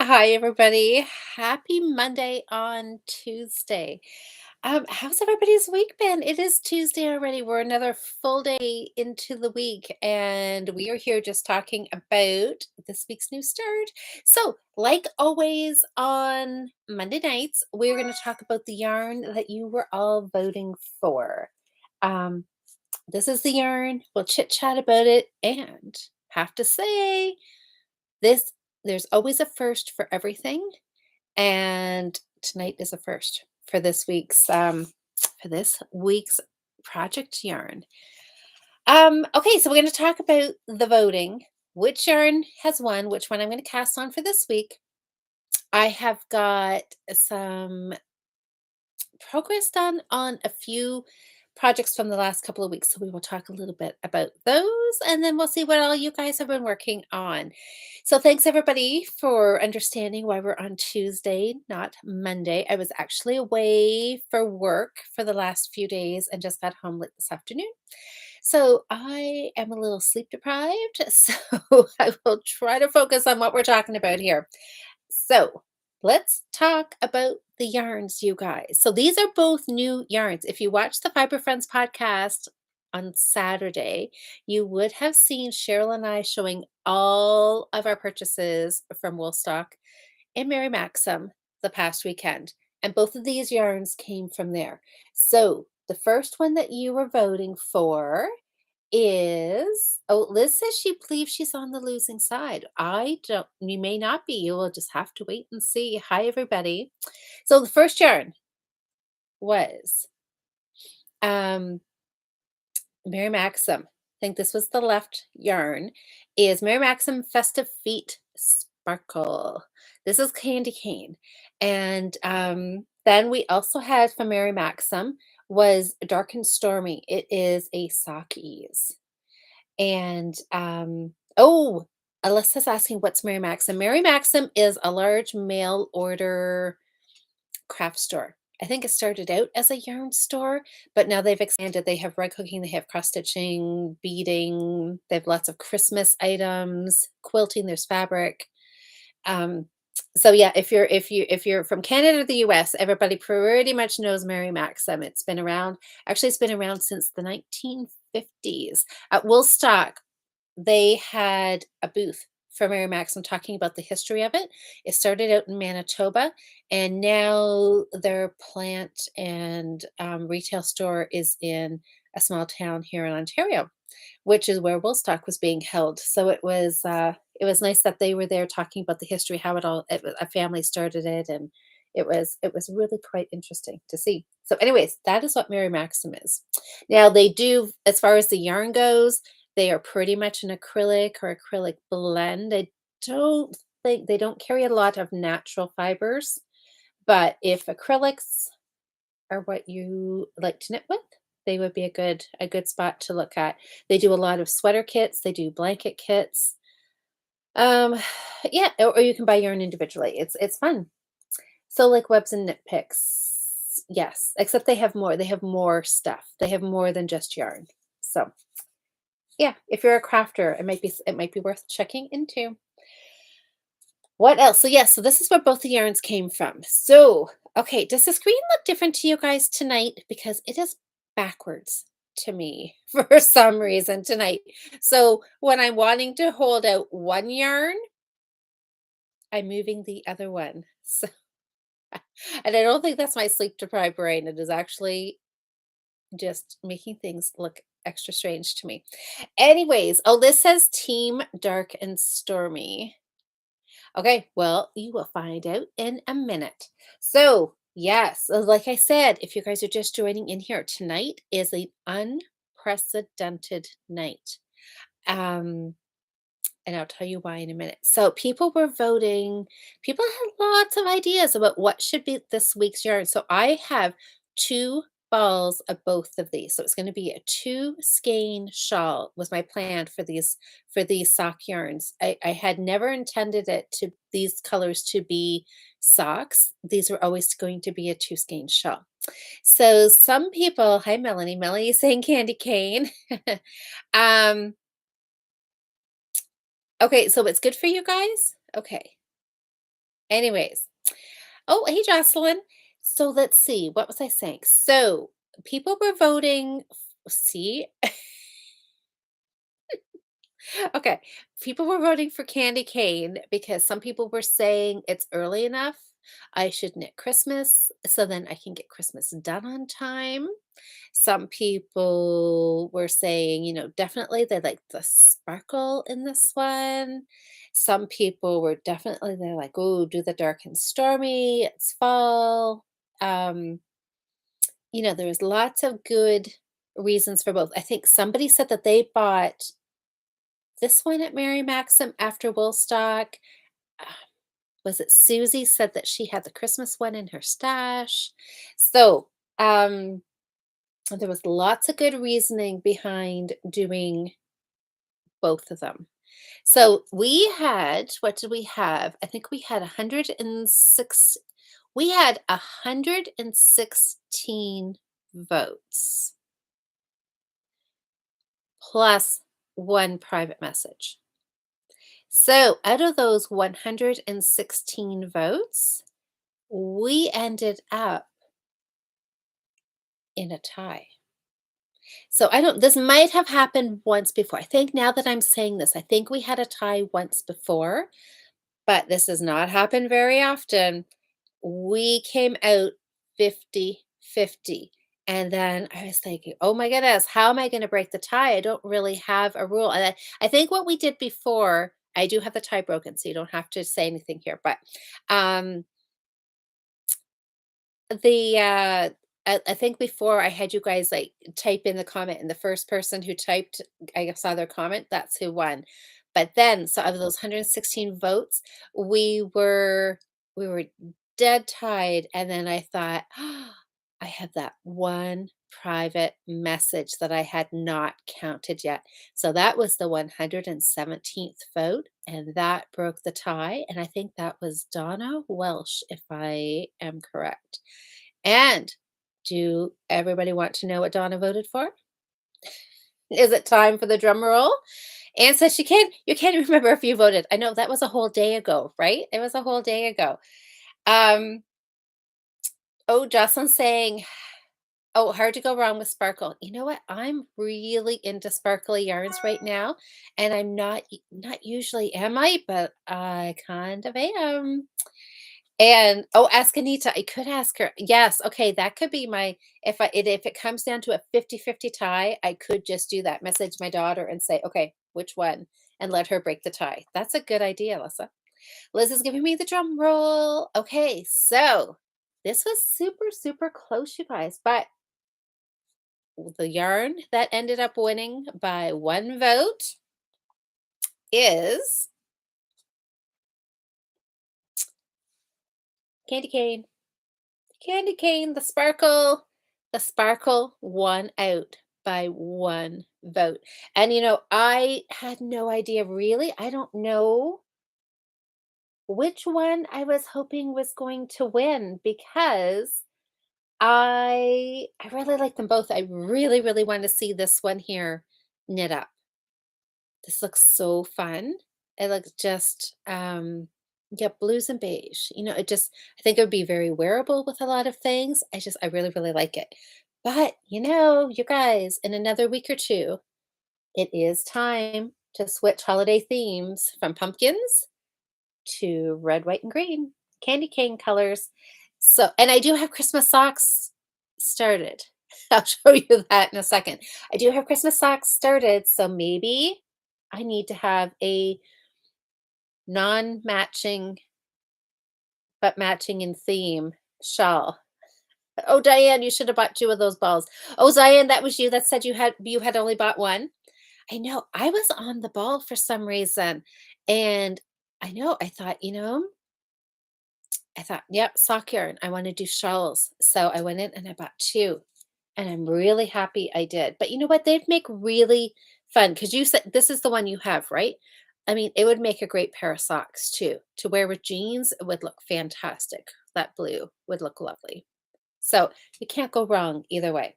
Hi, everybody. Happy Monday on Tuesday. How's everybody's week been? It is Tuesday already. We're another full day into the week, and we are here just talking about this week's new start. So, like always on Monday nights, we're going to talk about the yarn that you were all voting for. Um, this is the yarn. We'll chit chat about it, and have to say, this there's always a first for everything, and tonight is a first for this week's project yarn. Okay, so we're going to talk about the voting. Which yarn has won? Which one I'm going to cast on for this week? I have got some progress done on a few projects from the last couple of weeks. So we will talk a little bit about those and then we'll see what all you guys have been working on. So thanks everybody for understanding why we're on Tuesday, not Monday. I was actually away for work for the last few days and just got home late this afternoon. So I am a little sleep deprived. So I will try to focus on what we're talking about here. So let's talk about the yarns, you guys. So these are both new yarns. If you watch the Fiber Friends podcast on Saturday, you would have seen Cheryl and I showing all of our purchases from Woolstock and Mary Maxim the past weekend. And both of these yarns came from there. So the first one that you were voting for is Liz says she believes she's on the losing side. I don't, you may not be. You will just have to wait and see. Hi, everybody. So the first yarn was um Mary Maxim. I think this was the left yarn, is Mary Maxim Festive Feet Sparkle. This is Candy Cane. And then we also had from Mary Maxim was Dark and Stormy. It is a sock ease. And, oh, Alyssa's asking what's Mary Maxim. Mary Maxim is a large mail order craft store. I think it started out as a yarn store, but now they've expanded. They have rug hooking, they have cross stitching, beading, they have lots of Christmas items, quilting, there's fabric. Um, so yeah, if you're from Canada or the US, everybody pretty much knows Mary Maxim. It's been around. Actually, it's been around since the 1950s. At Woolstock, they had a booth for Mary Maxim talking about the history of it. It started out in Manitoba, and now their plant and retail store is in a small town here in Ontario, which is where Woolstock was being held. So it was nice that they were there talking about the history, how a family started it, and it was really quite interesting to see. So, anyways, that is what Mary Maxim is. Now they do, as far as the yarn goes, they are pretty much an acrylic or acrylic blend. I don't think they don't carry a lot of natural fibers, but if acrylics are what you like to knit with, they would be a good spot to look at. They do a lot of sweater kits, they do blanket kits. Um, yeah, or you can buy yarn individually. It's fun. So like webs and knit picks, yes, except they have more. They have more stuff. They have more than just yarn. So yeah, if you're a crafter, it might be worth checking into. What else? So yes, so this is where both the yarns came from. So, okay, does the screen look different to you guys tonight? Because it is backwards to me for some reason tonight. So when I'm wanting to hold out one yarn, I'm moving the other one. So, and I don't think that's my sleep deprived brain. It is actually just making things look extra strange to me. Anyways, oh, this says Team Dark and Stormy. Okay, well, you will find out in a minute. So, yes, like I said, if you guys are just joining in here, tonight is an unprecedented night. Um, and I'll tell you why in a minute. So, people were voting, people had lots of ideas about what should be this week's yarn. So, I have two balls of both of these. So, it's going to be a two skein shawl was my plan for these sock yarns. I had never intended it to these colors to be socks. These were always going to be a two skein shawl. So, some people, hi Melanie, Melanie is saying candy cane. um Okay, so it's good for you guys? Okay. Anyways. Oh, hey, Jocelyn. So let's see. What was I saying? So people were voting. See, okay. People were voting for candy cane because some people were saying it's early enough. I should knit Christmas so then I can get Christmas done on time. Some people were saying, definitely they like the sparkle in this one. Some people were definitely they're like, oh, do the dark and stormy. It's fall. Um, there was lots of good reasons for both. I think somebody said that they bought this one at Mary Maxim after Woolstock. Ah, was it Susie said that she had the Christmas one in her stash? So, there was lots of good reasoning behind doing both of them. So we had, what did we have? I think we had 106, we had 116 votes plus one private message. So out of those 116 votes, we ended up in a tie. So I don't this might have happened once before. I think now that I'm saying this, I think we had a tie once before, but this has not happened very often. We came out 50-50. And then I was thinking, oh my goodness, how am I going to break the tie? I don't really have a rule. And I think what we did before, I do have the tie broken, so you don't have to say anything here. But um, the I think before I had you guys like type in the comment, and the first person who typed, I saw their comment, that's who won. But then, so out of those 116 votes, we were dead tied, and then I thought, oh, I have that one private message that I had not counted yet. So that was the 117th vote, and that broke the tie. And I think that was Donna Welsh, if I am correct. And do everybody want to know what Donna voted for? Is it time for the drum roll? Anne says you can't remember if you voted. I know that was a whole day ago, right? It was a whole day ago. Um, oh, Jocelyn's saying, oh, hard to go wrong with sparkle. You know what? I'm really into sparkly yarns right now, and I'm not usually am I, but I kind of am. And oh, ask Anita. I could ask her. Yes, okay, that could be my if it comes down to a 50-50 tie, I could just do that. Message my daughter and say, "Okay, which one?" and let her break the tie. That's a good idea, Alyssa. Liz is giving me the drum roll. Okay, so this was super, super close, you guys, but the yarn that ended up winning by one vote is Candy Cane. Candy cane, the sparkle won out by one vote. And I had no idea really. I don't know which one I was hoping was going to win because I really like them both. I really, really want to see this one here knit up. This looks so fun. It looks just, yeah, blues and beige. I think it would be very wearable with a lot of things. I really, really like it. But, you guys, in another week or two, it is time to switch holiday themes from pumpkins to red, white, and green candy cane colors. So, and I do have Christmas socks started. I'll show you that in a second. I do have Christmas socks started, so maybe I need to have a non-matching but matching in theme shawl. Oh, Diane, you should have bought two of those balls. Oh, Diane, that was you that said you had only bought one. I know. I was on the ball for some reason. And I know, I thought, yep, sock yarn. I want to do shawls. So I went in and I bought two. And I'm really happy I did. But you know what? They'd make really fun because you said this is the one you have, right? I mean, it would make a great pair of socks too. To wear with jeans, it would look fantastic. That blue would look lovely. So you can't go wrong either way.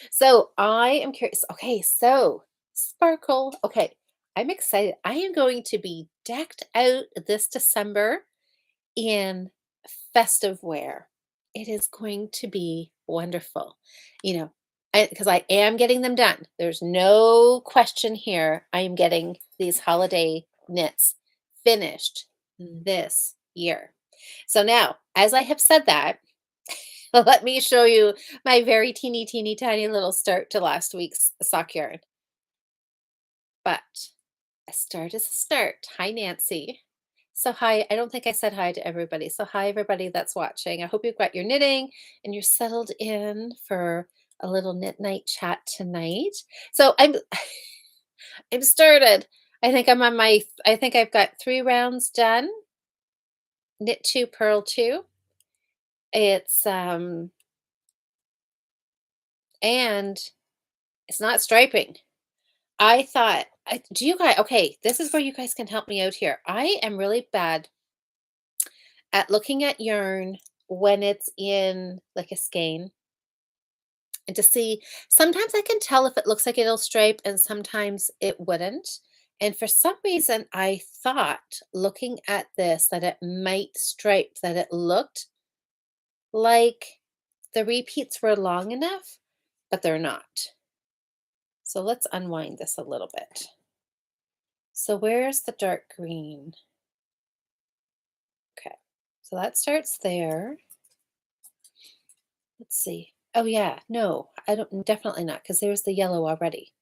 So I am curious. Okay, so sparkle. Okay, I'm excited. I am going to be decked out this December in festive wear. It is going to be wonderful. You know, because I am getting them done. There's no question here. I am getting these holiday knits finished this year. So now, as I have said that, let me show you my very teeny, teeny, tiny little start to last week's sock yarn. But a start is a start. Hi, Nancy. So, hi. I don't think I said hi to everybody. So, hi, everybody that's watching. I hope you've got your knitting and you're settled in for a little knit night chat tonight. So, I'm started. I think I've got 3 rounds done. Knit two, purl two. It's and it's not striping. Do you guys, okay, this is where you guys can help me out here. I am really bad at looking at yarn when it's in like a skein and to see, sometimes I can tell if it looks like it'll stripe and sometimes it wouldn't. And for some reason, I thought looking at this that it might stripe, that it looked like the repeats were long enough, but they're not. So let's unwind this a little bit. So where's the dark green? Okay, so that starts there. Let's see. Oh yeah, no, I don't, definitely not, because there's the yellow already.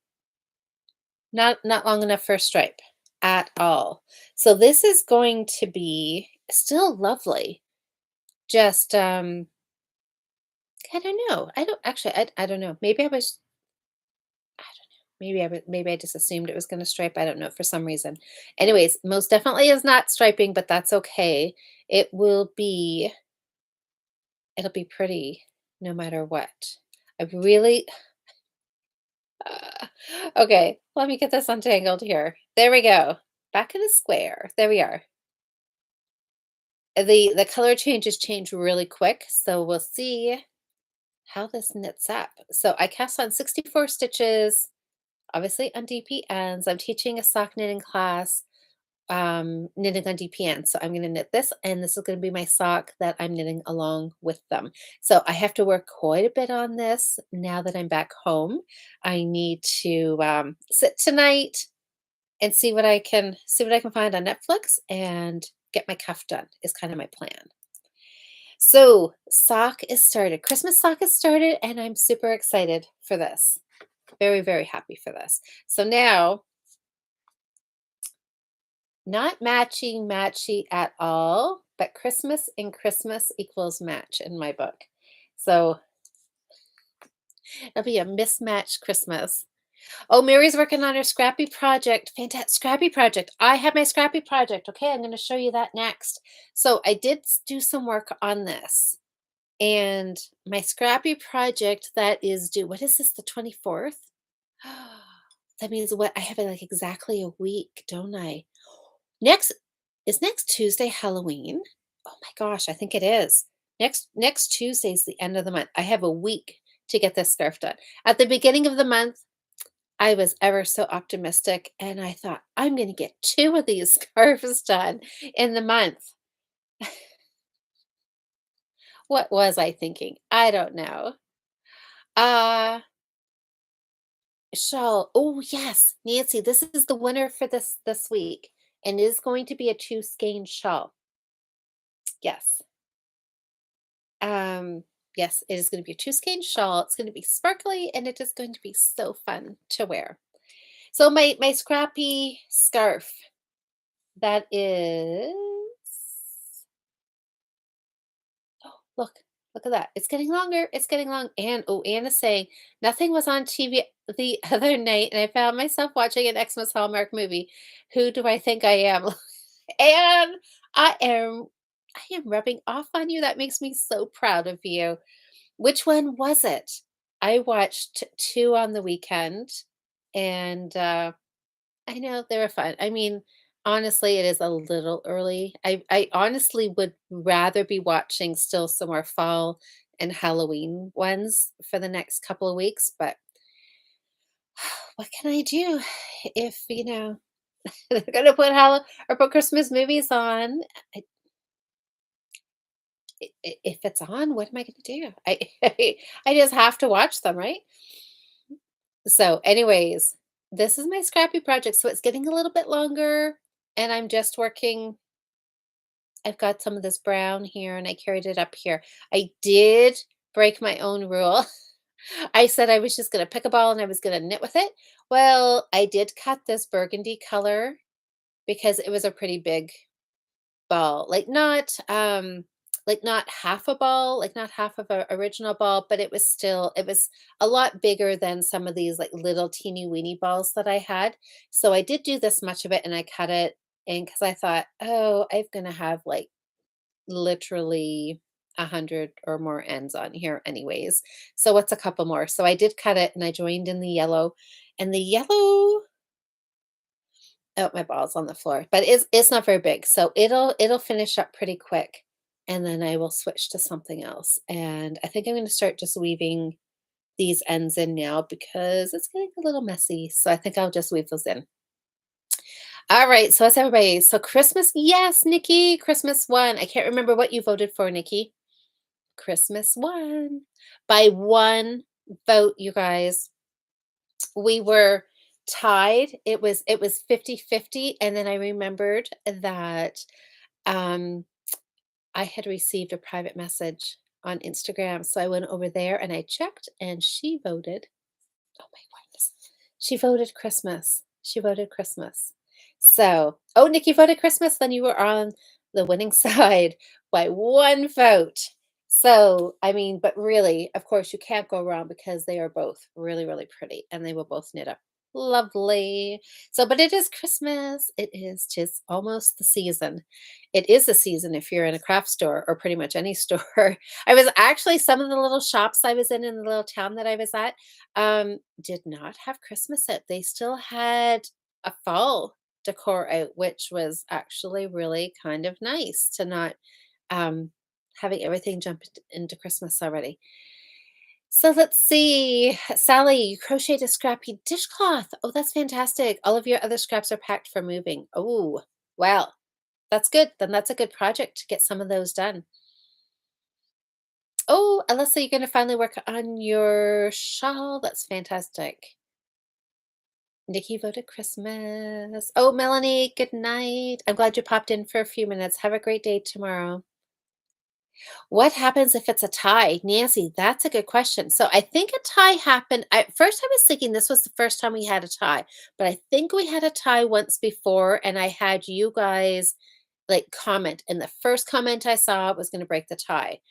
Not long enough for a stripe at all. So this is going to be still lovely. Just I don't know. I don't actually I don't know. I don't know. Maybe I just assumed it was going to stripe. I don't know for some reason. Anyways, most definitely is not striping, but that's okay. It will be it'll be pretty no matter what. I really okay, let me get this untangled here. There we go. Back in a square. There we are. The color changes change really quick, so we'll see how this knits up. So I cast on 64 stitches, obviously on DPNs. I'm teaching a sock knitting class, knitting on DPN. So I'm going to knit this, and this is going to be my sock that I'm knitting along with them. So I have to work quite a bit on this now that I'm back home. I need to sit tonight and see what I can find on Netflix and get my cuff done is kind of my plan. So, sock is started. Christmas sock is started, and I'm super excited for this. Very, very happy for this. So now, not matchy matchy at all, but Christmas and Christmas equals match in my book. So it'll be a mismatched Christmas. Oh, Mary's working on her scrappy project. Fantastic scrappy project. I have my scrappy project. Okay, I'm going to show you that next. So I did do some work on this. And my scrappy project that is due, what is this, the 24th? That means what? I have it like exactly a week, don't I? Next next Tuesday Halloween? Oh my gosh, I think it is. Next Tuesday is the end of the month. I have a week to get this scarf done. At the beginning of the month, I was ever so optimistic and I thought, I'm going to get 2 of these scarves done in the month. What was I thinking? I don't know. Uh, shawl. Oh, yes, Nancy, this is the winner for this week and it is going to be a 2 skein shawl. Yes. Um, yes, it is going to be a 2 skein shawl. It's going to be sparkly and it is going to be so fun to wear. So my scrappy scarf that is oh, look at that. It's getting longer. It's getting long. And oh, Anna's saying nothing was on TV the other night, and I found myself watching an Xmas Hallmark movie. Who do I think I am? And I am I am rubbing off on you. That makes me so proud of you. Which one was it? I watched 2 on the weekend, and, I know they were fun. I mean, honestly, it is a little early. I honestly would rather be watching still some more fall and Halloween ones for the next couple of weeks, but what can I do if, they're gonna put Christmas movies on? If it's on, what am I gonna do? I just have to watch them, right? So, anyways, this is my scrappy project, so it's getting a little bit longer, and I'm just working. I've got some of this brown here, and I carried it up here. I did break my own rule. I said I was just gonna pick a ball and I was gonna knit with it. Well, I did cut this burgundy color because it was a pretty big ball. Like not half a ball, like not half of a original ball, but it was a lot bigger than some of these like little teeny weeny balls that I had. So I did do this much of it and I cut it in because I thought, oh, I'm gonna have like literally 100 or more ends on here anyways. So what's a couple more? So I did cut it and I joined in the yellow. And the yellow, oh, my ball's on the floor, but it's not very big. So it'll finish up pretty quick. And then I will switch to something else. And I think I'm going to start just weaving these ends in now because it's getting a little messy. So I think I'll just weave those in. All right, so that's everybody. So Christmas, yes, Nikki, Christmas won. I can't remember what you voted for, Nikki. Christmas won by one vote, you guys. We were tied. It was 50-50, and then I remembered that um I had received a private message on Instagram. So I went over there and I checked and she voted. Oh my goodness. She voted Christmas. She voted Christmas. So, oh, Nikki voted Christmas. Then you were on the winning side by one vote. So, I mean, but really, of course, you can't go wrong because they are both really, really pretty and they will both knit up lovely. So, but it is Christmas. It is just almost the season. It is the season if you're in a craft store or pretty much any store. I was actually some of the little shops I was in the little town that I was at did not have Christmas out. They still had a fall decor out, which was actually really kind of nice to not um having everything jump into Christmas already. So let's see. Sally, you crocheted a scrappy dishcloth. Oh, that's fantastic. All of your other scraps are packed for moving. Oh, well, that's good. Then that's a good project to get some of those done. Oh, Alyssa, you're going to finally work on your shawl. That's fantastic. Nikki voted Christmas. Oh, Melanie, good night. I'm glad you popped in for a few minutes. Have a great day tomorrow. What happens if it's a tie? Nancy, that's a good question. So I think a tie happened. At first, I was thinking this was the first time we had a tie, but I think we had a tie once before, and I had you guys like comment. And the first comment I saw was going to break the tie.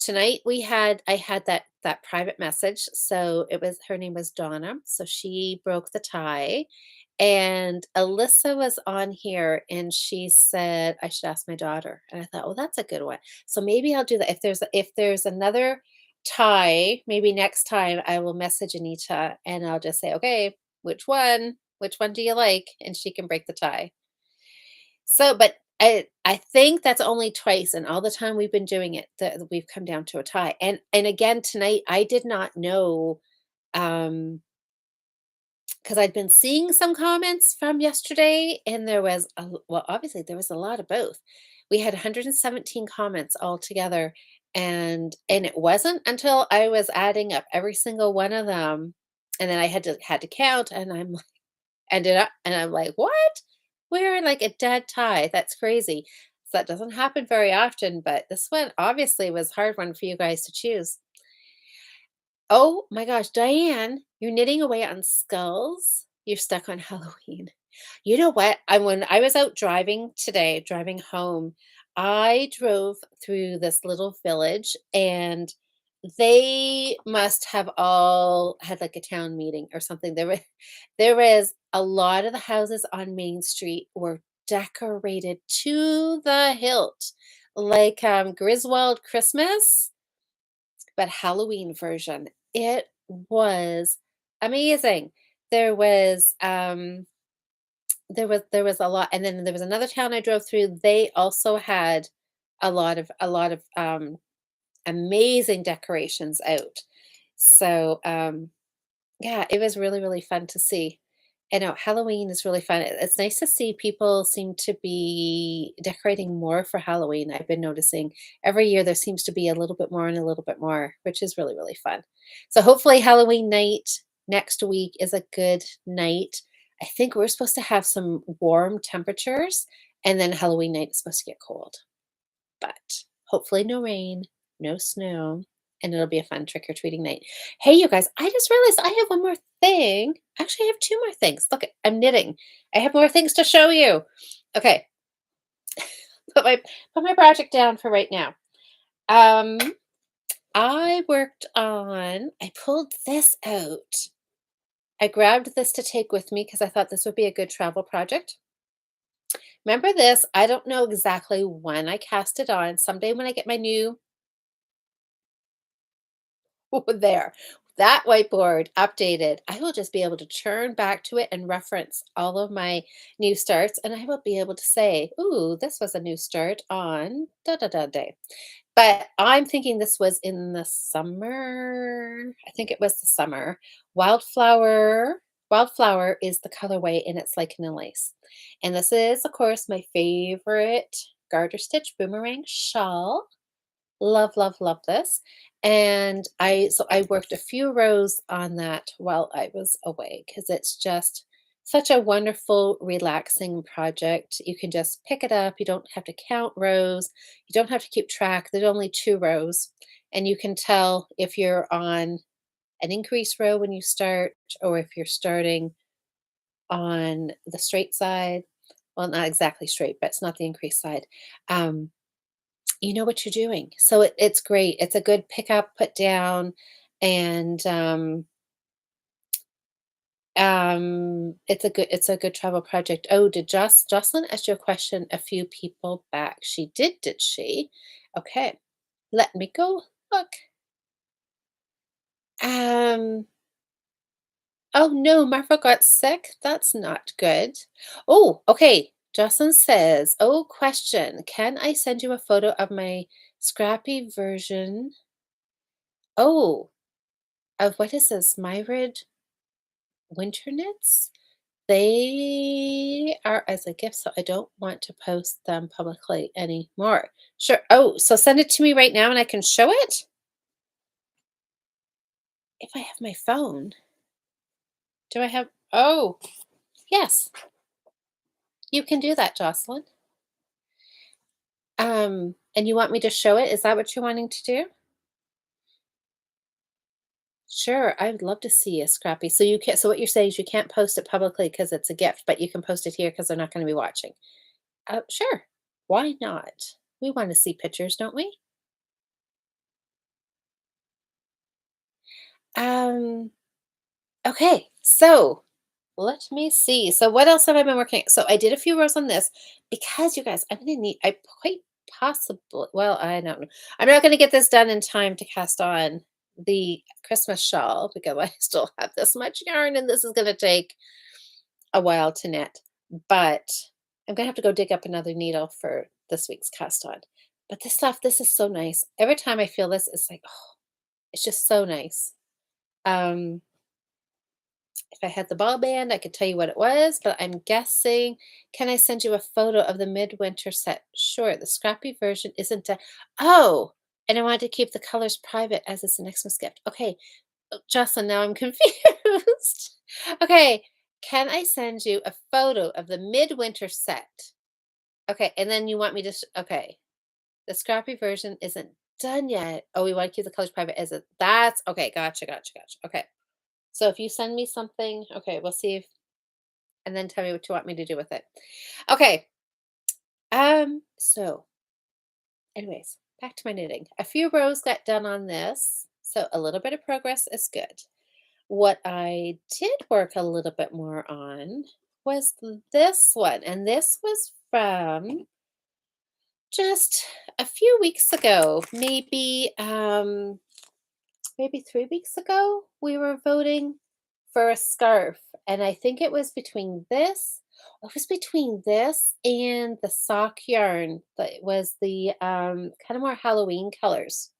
Tonight I had that private message. So it was her name was Donna. So she broke the tie. And Alyssa was on here and she said I should ask my daughter. And I thought, well, that's a good one. So maybe I'll do that. If there's another tie, maybe next time I will message Anita and I'll just say, okay, which one? Which one do you like? And she can break the tie. So, but I think that's only twice in all the time we've been doing it that we've come down to a tie. And again tonight I did not know um because I'd been seeing some comments from yesterday and there was well obviously there was a lot of both. We had 117 comments altogether and it wasn't until I was adding up every single one of them and then I had to count and ended up and I'm like, "What? We're in like a dead tie. That's crazy." So that doesn't happen very often, but this one obviously was a hard one for you guys to choose. Oh my gosh, Diane, you're knitting away on skulls. You're stuck on Halloween. You know what? When I was out driving today, driving home, I drove through this little village and they must have all had like a town meeting or something. There was a lot of the houses on Main Street were decorated to the hilt, like Griswold Christmas, but Halloween version. It was amazing. There was there was a lot, and then there was another town I drove through. They also had a lot of amazing decorations out. So yeah, it was really, really fun to see. I know Halloween is really fun. It's nice to see people seem to be decorating more for Halloween. I've been noticing every year there seems to be a little bit more and a little bit more, which is really, really fun. So hopefully Halloween night next week is a good night. I think we're supposed to have some warm temperatures, and then Halloween night is supposed to get cold. But hopefully no rain, no snow, and it'll be a fun trick or treating night. Hey, you guys, I just realized I have one more thing. Actually, I have two more things. Look, I'm knitting. I have more things to show you. Okay, put my project down for right now. Um, I pulled this out. I grabbed this to take with me because I thought this would be a good travel project. Remember this? I don't know exactly when I cast it on. Someday when I get my new there. That whiteboard updated, I will just be able to turn back to it and reference all of my new starts, and I will be able to say, "Ooh, this was a new start on da da da day." But I'm thinking this was in the summer. I think it was the summer. Wildflower is the colorway, and it's like an lace. And this is, of course, my favorite garter stitch boomerang shawl. Love, love, love this. And I worked a few rows on that while I was away because it's just such a wonderful, relaxing project. You can just pick it up. You don't have to count rows. You don't have to keep track. There's only two rows. And you can tell if you're on an increase row when you start or if you're starting on the straight side. Well, not exactly straight, but it's not the increase side. Um, you know what you're doing. So it's great. It's a good pick up, put down, and it's a good travel project. Oh, did Jocelyn ask you a question a few people back? She did she? Okay, let me go look. Um, oh no, Marfa got sick. That's not good. Oh, okay. Jocelyn says, "Oh, question. Can I send you a photo of my scrappy version? Oh, of what is this? Myrid winter knits? They are as a gift, so I don't want to post them publicly anymore." Sure. Oh, so send it to me right now and I can show it? If I have my phone. Do I have Oh, yes. You can do that, Jocelyn. And you want me to show it? Is that what you're wanting to do? Sure, I would love to see a scrappy. So you can't so what you're saying is you can't post it publicly because it's a gift, but you can post it here because they're not gonna be watching. Sure. Why not? We want to see pictures, don't we? Um, okay. So let me see. So what else have I been working? So I did a few rows on this because you guys, I'm gonna need I quite possibly well, I don't know. I'm not gonna get this done in time to cast on the Christmas shawl because I still have this much yarn and this is gonna take a while to knit. But I'm gonna have to go dig up another needle for this week's cast on. But this is so nice. Every time I feel this, it's like, oh, it's just so nice. Um, if I had the ball band, I could tell you what it was, but I'm guessing. Can I send you a photo of the midwinter set? Sure, the scrappy version isn't a oh, and I wanted to keep the colors private as it's an Xmas gift. Okay, Jocelyn, now I'm confused. Okay, can I send you a photo of the midwinter set? Okay, and then you want me to okay. The scrappy version isn't done yet. Oh, we want to keep the colors private as it. That's okay. Gotcha, gotcha, gotcha. Okay. So if you send me something, okay, we'll see if, and then tell me what you want me to do with it. Okay. So anyways, back to my knitting. A few rows got done on this. So a little bit of progress is good. What I did work a little bit more on was this one. And this was from just a few weeks ago, maybe 3 weeks ago, we were voting for a scarf, and I think it was between this and the sock yarn that was the, kinda more Halloween colors,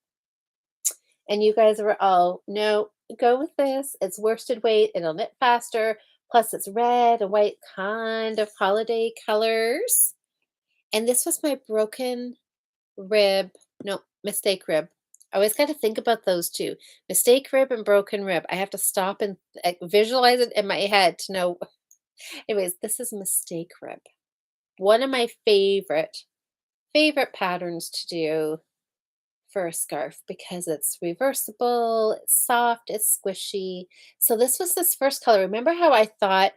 and you guys were all, "No, go with this, it's worsted weight, it'll knit faster, Plus it's red and white, kind of holiday colors. And this was my broken rib, no, mistake rib. I always got to think about those two, mistake rib and broken rib. I have to stop and visualize it in my head to know. Anyways, this is mistake rib. One of my favorite patterns to do for a scarf because it's reversible, it's soft, it's squishy. So this was this first color. Remember how I thought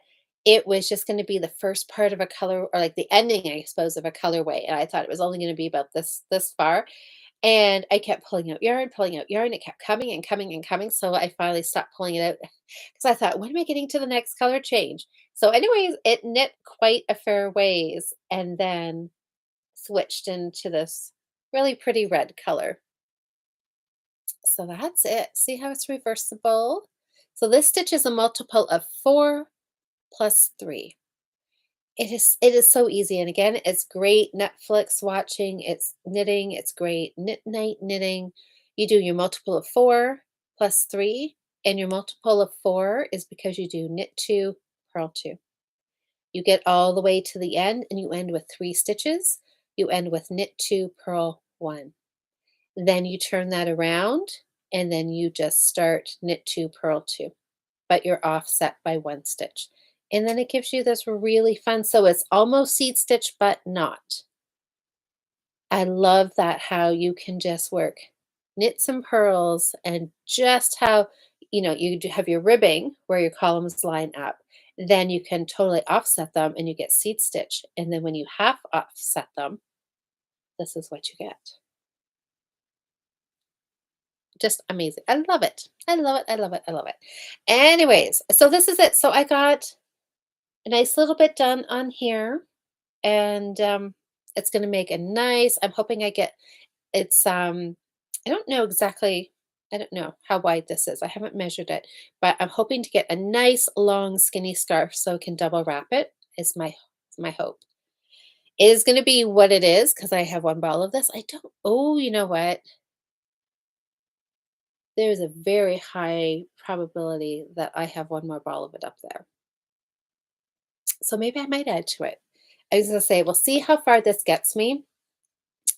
it was just going to be the first part of a color or like the ending, I suppose, of a colorway. And I thought it was only going to be about this far. And I kept pulling out yarn, pulling out yarn. It kept coming and coming and coming. So I finally stopped pulling it out because I thought, when am I getting to the next color change? So, anyways, it knit quite a fair ways and then switched into this really pretty red color. So that's it. See how it's reversible? So this stitch is a multiple of 4 plus 3. It is so easy, and again, it's great Netflix watching, it's knitting, it's great knit night knitting. You do your multiple of 4 plus 3, and your multiple of 4 is because you do knit 2, purl 2. You get all the way to the end, and you end with 3 stitches. You end with knit 2, purl 1. Then you turn that around, and then you just start knit 2, purl 2, but you're offset by 1 stitch. And then it gives you this really fun, so it's almost seed stitch, but not. I love that how you can just work knit some purls and just how, you do have your ribbing where your columns line up. Then you can totally offset them and you get seed stitch. And then when you half offset them, this is what you get. Just amazing. I love it. I love it. I love it. I love it. Anyways, so this is it. So I got a nice little bit done on here, and it's going to make a nice, I'm hoping I get, it's I don't know exactly, I don't know how wide this is, I haven't measured it, but I'm hoping to get a nice long skinny scarf so I can double wrap it is my hope. It is going to be what it is because I have one ball of this. I don't, oh, you know what, there's a very high probability that I have one more ball of it up there, so maybe I might add to it. I was going to say, we'll see how far this gets me.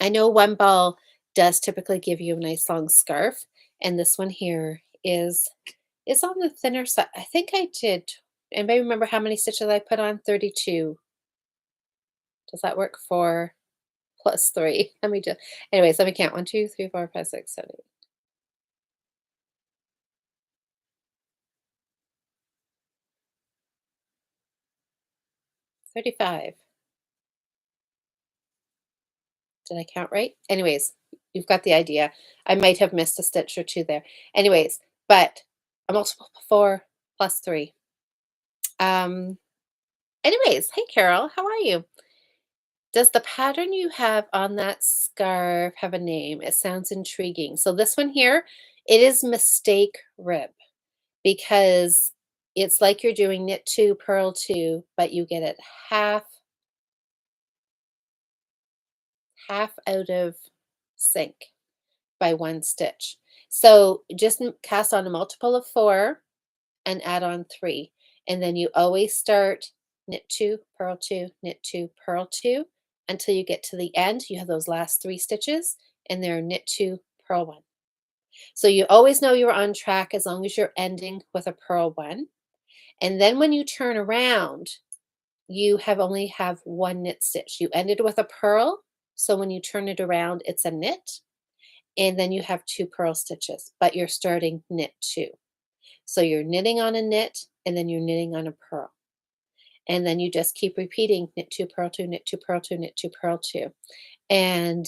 I know one ball does typically give you a nice long scarf, and this one here is on the thinner side. I think I did. Anybody remember how many stitches I put on? 32. Does that work? 4 plus 3. Let me just, anyways, let me count. 1, 2, 3, 4, 5, 6, 7, 8. 35. Did I count right? Anyways, you've got the idea. I might have missed a stitch or two there. Anyways, but a multiple of 4 plus 3. Um, anyways, hey Carol, how are you? Does the pattern you have on that scarf have a name? It sounds intriguing. So this one here, it is mistake rib because it's like you're doing knit 2, purl 2, but you get it half out of sync by 1 stitch. So just cast on a multiple of 4 and add on 3. And then you always start knit 2, purl 2, knit 2, purl 2 until you get to the end. You have those last 3 stitches and they're knit 2, purl 1. So you always know you're on track as long as you're ending with a purl 1. And then when you turn around, you only have 1 knit stitch. You ended with a purl, so when you turn it around, it's a knit, and then you have 2 purl stitches, but you're starting knit 2. So you're knitting on a knit, and then you're knitting on a purl. And then you just keep repeating knit 2, purl 2, knit 2, purl 2, knit 2, purl 2. And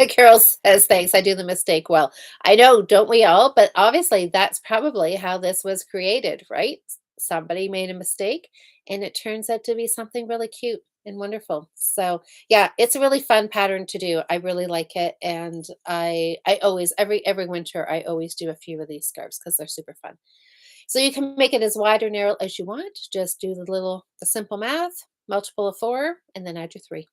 Carol says, thanks, I do the mistake well. I know, don't we all? But obviously, that's probably how this was created, right? Somebody made a mistake, and it turns out to be something really cute and wonderful. So yeah, it's a really fun pattern to do. I really like it, and I always every winter I always do a few of these scarves because they're super fun. So you can make it as wide or narrow as you want. Just do the simple math, multiple of 4, and then add your 3.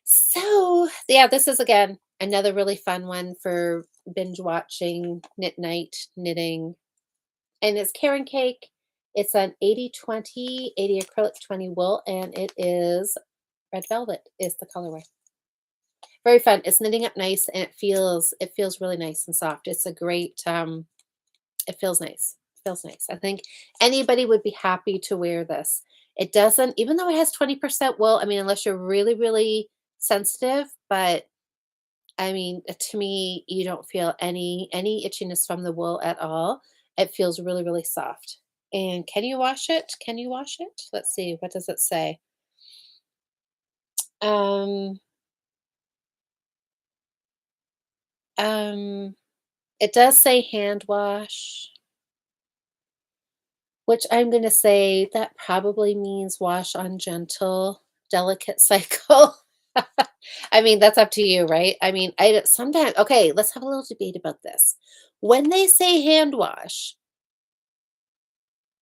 So, yeah, this is again another really fun one for binge watching, knit night, knitting, and it's Karen Cake. It's an 80/20, 80 acrylic, 20 wool, and it is red velvet is the colorway. Very fun. It's knitting up nice and it feels really nice and soft. It's a great it feels nice. Feels nice. I think anybody would be happy to wear this. It doesn't, even though it has 20% wool, I mean, unless you're really, really sensitive, but I mean, to me, you don't feel any itchiness from the wool at all. It feels really, really soft. And can you wash it? Can you wash it? Let's see. What does it say? Um, um, it does say hand wash, which I'm gonna say that probably means wash on gentle, delicate cycle. I mean, that's up to you, right? I mean, I sometimes okay, let's have a little debate about this. When they say hand wash,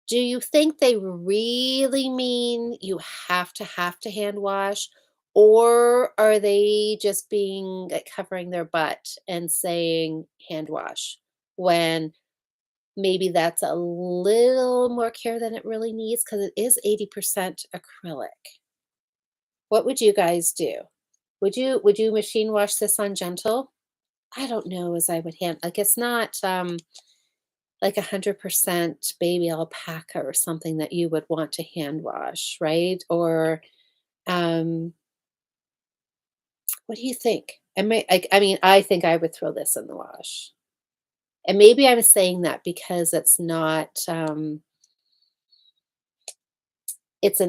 do you think they really mean you have to hand wash, or are they just being like covering their butt and saying hand wash when maybe that's a little more care than it really needs because it is 80% acrylic. What would you guys do? Would you machine wash this on gentle? I don't know as I would hand like it's not like 100% baby alpaca or something that you would want to hand wash, right? Or um what do you think? I mean, I think I would throw this in the wash. And maybe I was saying that because it's an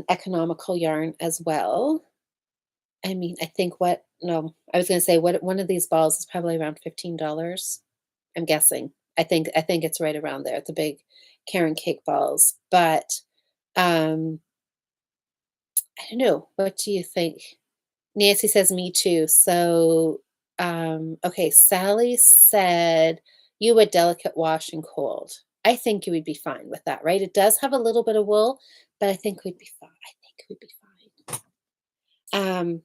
economical yarn as well. I mean, I think what no, I was gonna say what one of these balls is probably around $15. I'm guessing. I think it's right around there, the big Karen cake balls. But um, I don't know. What do you think? Nancy says me too. So okay, Sally said you would delicate wash and cold. I think you would be fine with that, right? It does have a little bit of wool, but I think we'd be fine. I think we'd be fine.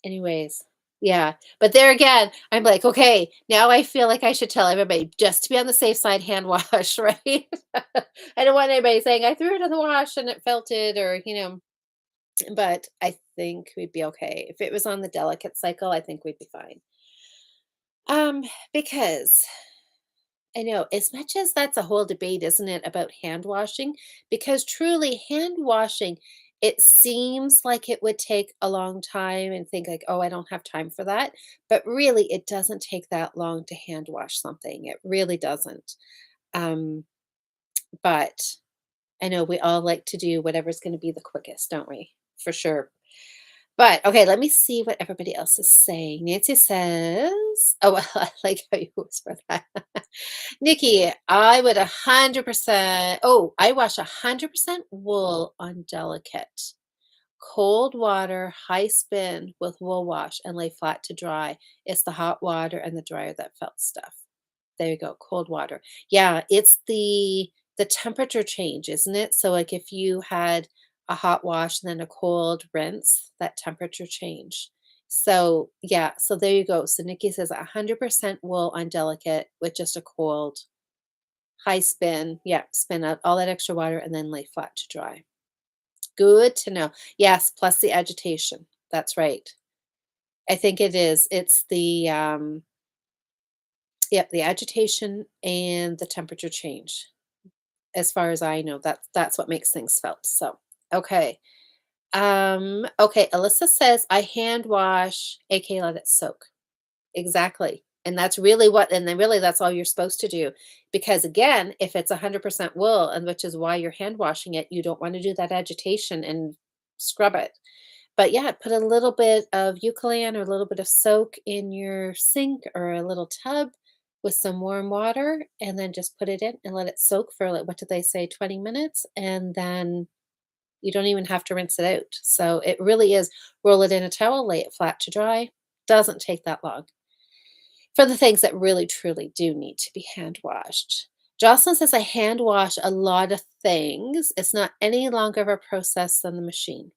Anyways, yeah, but there again, I'm like, "Okay, now I feel like I should tell everybody just to be on the safe side, hand wash," right? I don't want anybody saying, "I threw it in the wash and it felted," or, but I think we'd be okay. If it was on the delicate cycle, I think we'd be fine. Um, because I know as much as that's a whole debate, isn't it, about hand washing? Because truly, hand washing, it seems like it would take a long time and think like, oh, I don't have time for that. But really, it doesn't take that long to hand wash something. It really doesn't. Um, but I know we all like to do whatever's going to be the quickest, don't we? For sure. But, okay, let me see what everybody else is saying. Nancy says oh, well, I like how you whisper that. Nikki, I would 100% I wash 100% wool on delicate. Cold water, high spin with wool wash and lay flat to dry. It's the hot water and the dryer that felt stuff. There you go, cold water. Yeah, it's the temperature change, isn't it? So, like, if you had a hot wash and then a cold rinse, that temperature change. So, yeah, so there you go. So Nikki says 100% wool on delicate with just a cold high spin. Yeah, spin out all that extra water and then lay flat to dry. Good to know. Yes, plus the agitation. That's right. I think it is. It's yep, the agitation and the temperature change. As far as I know, that's what makes things felt. So, okay. Okay, Alyssa says I hand wash, aka let it soak. Exactly. And that's really what and then really that's all you're supposed to do. Because again, if it's 100% wool, and which is why you're hand washing it, you don't want to do that agitation and scrub it. But yeah, put a little bit of Eucalan or a little bit of soak in your sink or a little tub with some warm water and then just put it in and let it soak for like what did they say, 20 minutes? And then you don't even have to rinse it out. So it really is roll it in a towel, lay it flat to dry. Doesn't take that long for the things that really truly do need to be hand washed. Jocelyn says I hand wash a lot of things. It's not any longer of a process than the machine.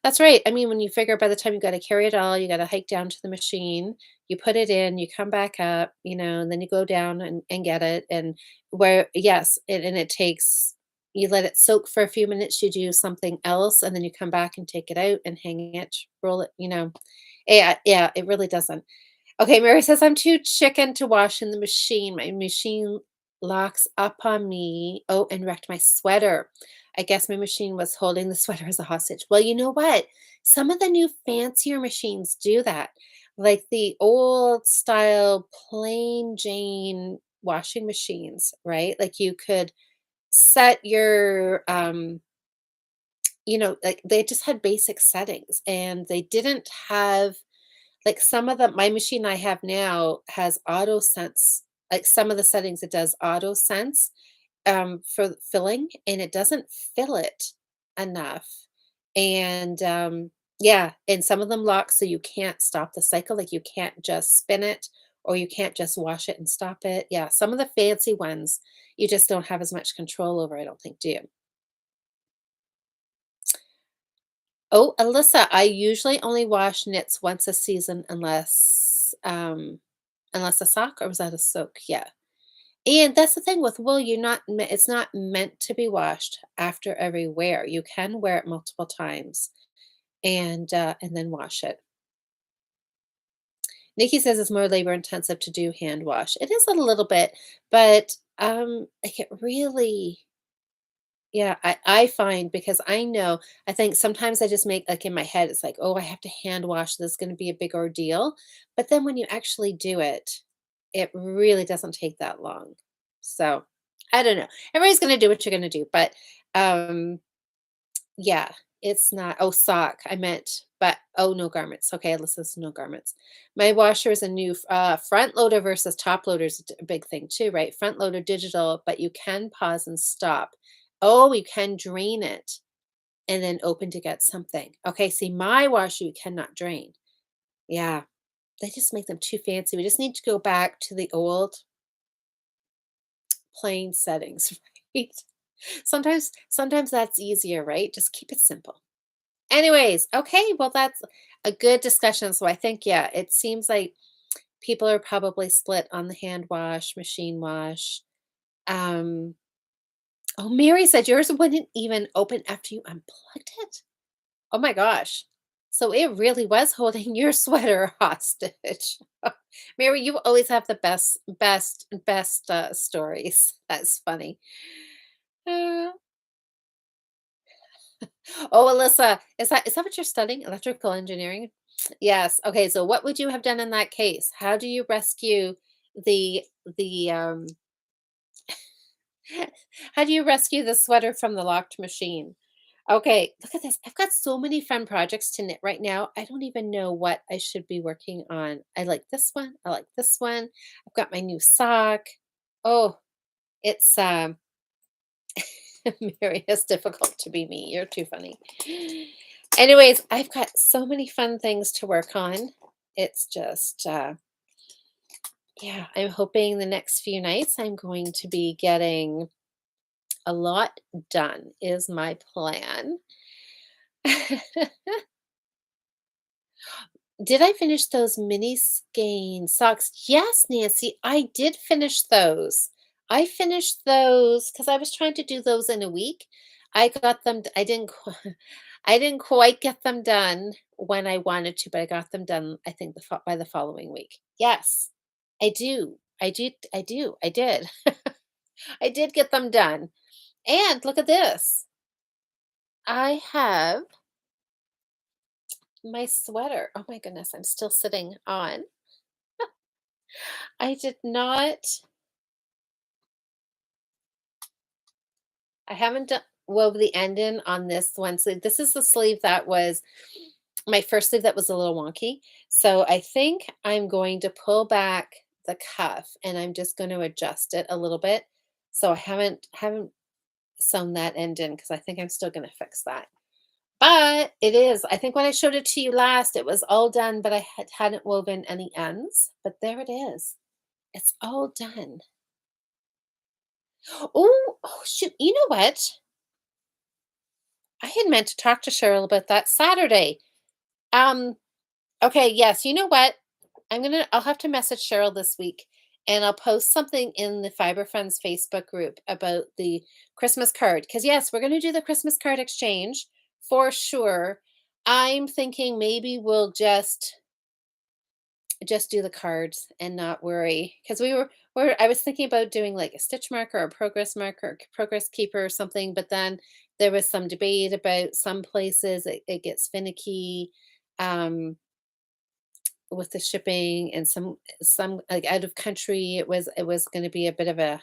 That's right. I mean, when you figure by the time you gotta carry it all, you gotta hike down to the machine, you put it in, you come back up, and then you go down and get it. And where, yes, and it takes, You let it soak for a few minutes, you do something else, and then you come back and take it out and hang it, roll it, you know. Yeah, yeah, it really doesn't. Okay, Mary says, "I'm too chicken to wash in the machine. My machine locks up on me. Oh, and wrecked my sweater. I guess my machine was holding the sweater as a hostage." Well, you know what? Some of the new fancier machines do that. Like the old style plain Jane washing machines, right? Like you could set your like they just had basic settings and they didn't have like some of the my machine I have now has auto sense. Like some of the settings it does auto sense for filling and it doesn't fill it enough. And yeah, and some of them lock so you can't stop the cycle. Like you can't just spin it or you can't just wash it and stop it. Yeah, some of the fancy ones you just don't have as much control over, I don't think, do you? Oh, Alyssa, I usually only wash knits once a season unless a sock or was that a soak? Yeah. And that's the thing with wool, it's not meant to be washed after every wear. You can wear it multiple times and then wash it. Nikki says it's more labor intensive to do hand wash. It is a little bit, but like it really yeah, I find because I know I think sometimes I just make like in my head it's like, "Oh, I have to hand wash. This is going to be a big ordeal." But then when you actually do it, it really doesn't take that long. So, I don't know. Everybody's going to do what you're going to do, but um yeah, it's not oh, sock, I meant, but oh, no garments. Okay, let's listen, no garments. My washer is a new front loader versus top loader is a big thing too, right? Front loader digital, but you can pause and stop. Oh, you can drain it and then open to get something. Okay, see, my washer you cannot drain. Yeah, they just make them too fancy. We just need to go back to the old plain settings, right? Sometimes that's easier, right? Just keep it simple. Anyways, okay, well, that's a good discussion. So I think, yeah, it seems like people are probably split on the hand wash, machine wash. Um, oh, Mary said yours wouldn't even open after you unplugged it. Oh my gosh. So it really was holding your sweater hostage. Mary, you always have the best stories. That's funny. Uh, Oh, Alyssa, is that what you're studying? Electrical engineering? Yes. Okay, so what would you have done in that case? How do you rescue the the how do you rescue the sweater from the locked machine? Okay, look at this. I've got so many fun projects to knit right now. I don't even know what I should be working on. I like this one. I like this one. I've got my new sock. Oh, it's Mary, it's difficult to be me. You're too funny. Anyways, I've got so many fun things to work on. It's just, yeah, I'm hoping the next few nights I'm going to be getting a lot done, is my plan. Did I finish those mini skein socks? Yes, Nancy, I did finish those. I finished those because I was trying to do those in a week. I got them, I didn't, I didn't quite get them done when I wanted to, but I got them done, I think, by the following week. Yes, I do. I do. I do. I did. I did get them done. And look at this. I have my sweater. Oh my goodness, I'm still sitting on. I did not I haven't done wove the end in on this one. So this is the sleeve that was my first sleeve that was a little wonky. So I think I'm going to pull back the cuff and I'm just going to adjust it a little bit. So I haven't sewn that end in because I think I'm still going to fix that. But it is. I think when I showed it to you last, it was all done, but I hadn't woven any ends. But there it is. It's all done. Oh, shoot. You know what? I had meant to talk to Cheryl about that Saturday. Um, okay, yes, you know what? I'll have to message Cheryl this week and I'll post something in the Fiber Friends Facebook group about the Christmas card. Because, yes, we're going to do the Christmas card exchange for sure. I'm thinking maybe we'll just do the cards and not worry because I was thinking about doing like a stitch marker or progress marker, progress keeper or something, but then there was some debate about some places it gets finicky. Um, with the shipping and some like out of country it was going to be a bit of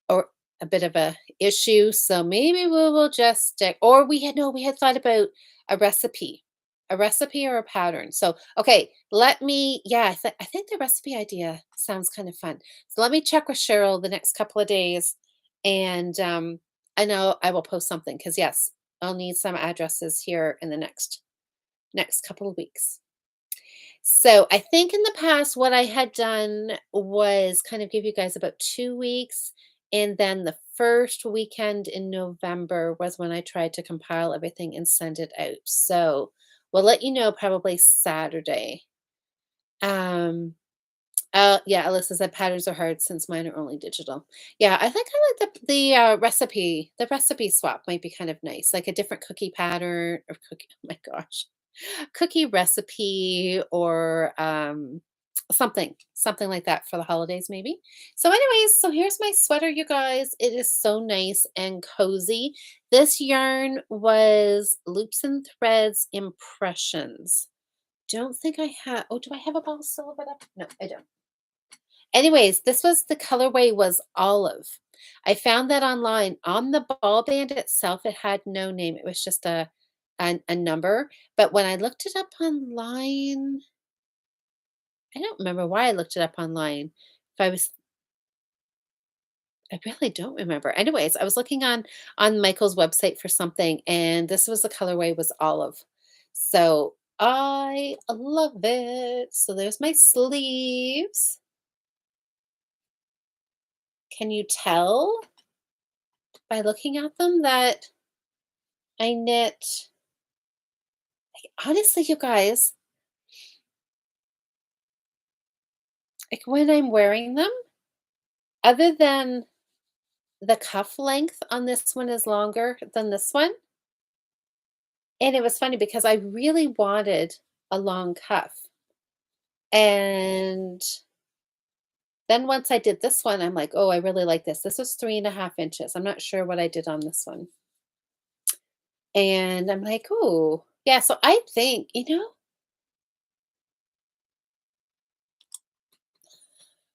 or a bit of a issue, so maybe we'll just stick, or we had thought about a recipe a recipe or a pattern. So okay, let me yeah, I think the recipe idea sounds kind of fun, so let me check with Cheryl the next couple of days, and I know I will post something because yes, I'll need some addresses here in the next couple of weeks. So I think in the past, what I had done was kind of give you guys about 2 weeks. And then the first weekend in November was when I tried to compile everything and send it out. So we'll let you know probably Saturday. Um, yeah, Alyssa said patterns are hard since mine are only digital. Yeah, I think I like the recipe. The recipe swap might be kind of nice, like a different cookie pattern or cookie. Oh my gosh, cookie recipe or something like that for the holidays maybe. So anyways, so here's my sweater, you guys. It is so nice and cozy. This yarn was Loops and Threads Impressions. Don't think I have, oh, do I have a ball silhouette up? No, I don't. Anyways, this was the colorway was olive. I found that online. On the ball band itself, it had no name. It was just a number. But when I looked it up online, I don't remember why I looked it up online. If I was I really don't remember. Anyways, I was looking on Michael's website for something, and this was the colorway was olive. So I love it. So there's my sleeves. Can you tell by looking at them that I knit honestly, you guys, like when I'm wearing them, other than the cuff length on this one is longer than this one. And it was funny because I really wanted a long cuff. And then once I did this one, I'm like, oh, I really like this. This was 3.5 inches. I'm not sure what I did on this one. And I'm like, oh, yeah. So I think,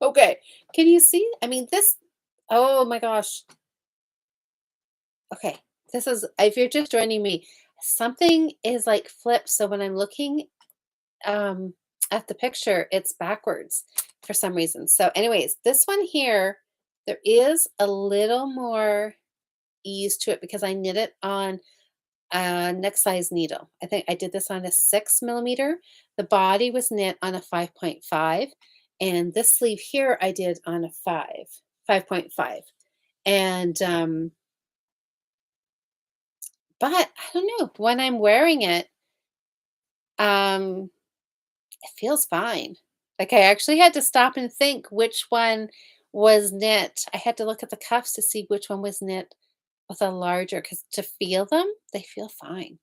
okay. Can you see? I mean, oh my gosh. Okay. This is, if you're just joining me, something is like flipped. So when I'm looking um, at the picture, it's backwards for some reason. So anyways, this one here, there is a little more ease to it because I knit it on a neck size needle. I think I did this on a 6 millimeter. The body was knit on a 5.5. And this sleeve here I did on a 5.5. And, but I don't know, when I'm wearing it, um, it feels fine. Like, I actually had to stop and think which one was knit. I had to look at the cuffs to see which one was knit with a larger, because to feel them, they feel fine.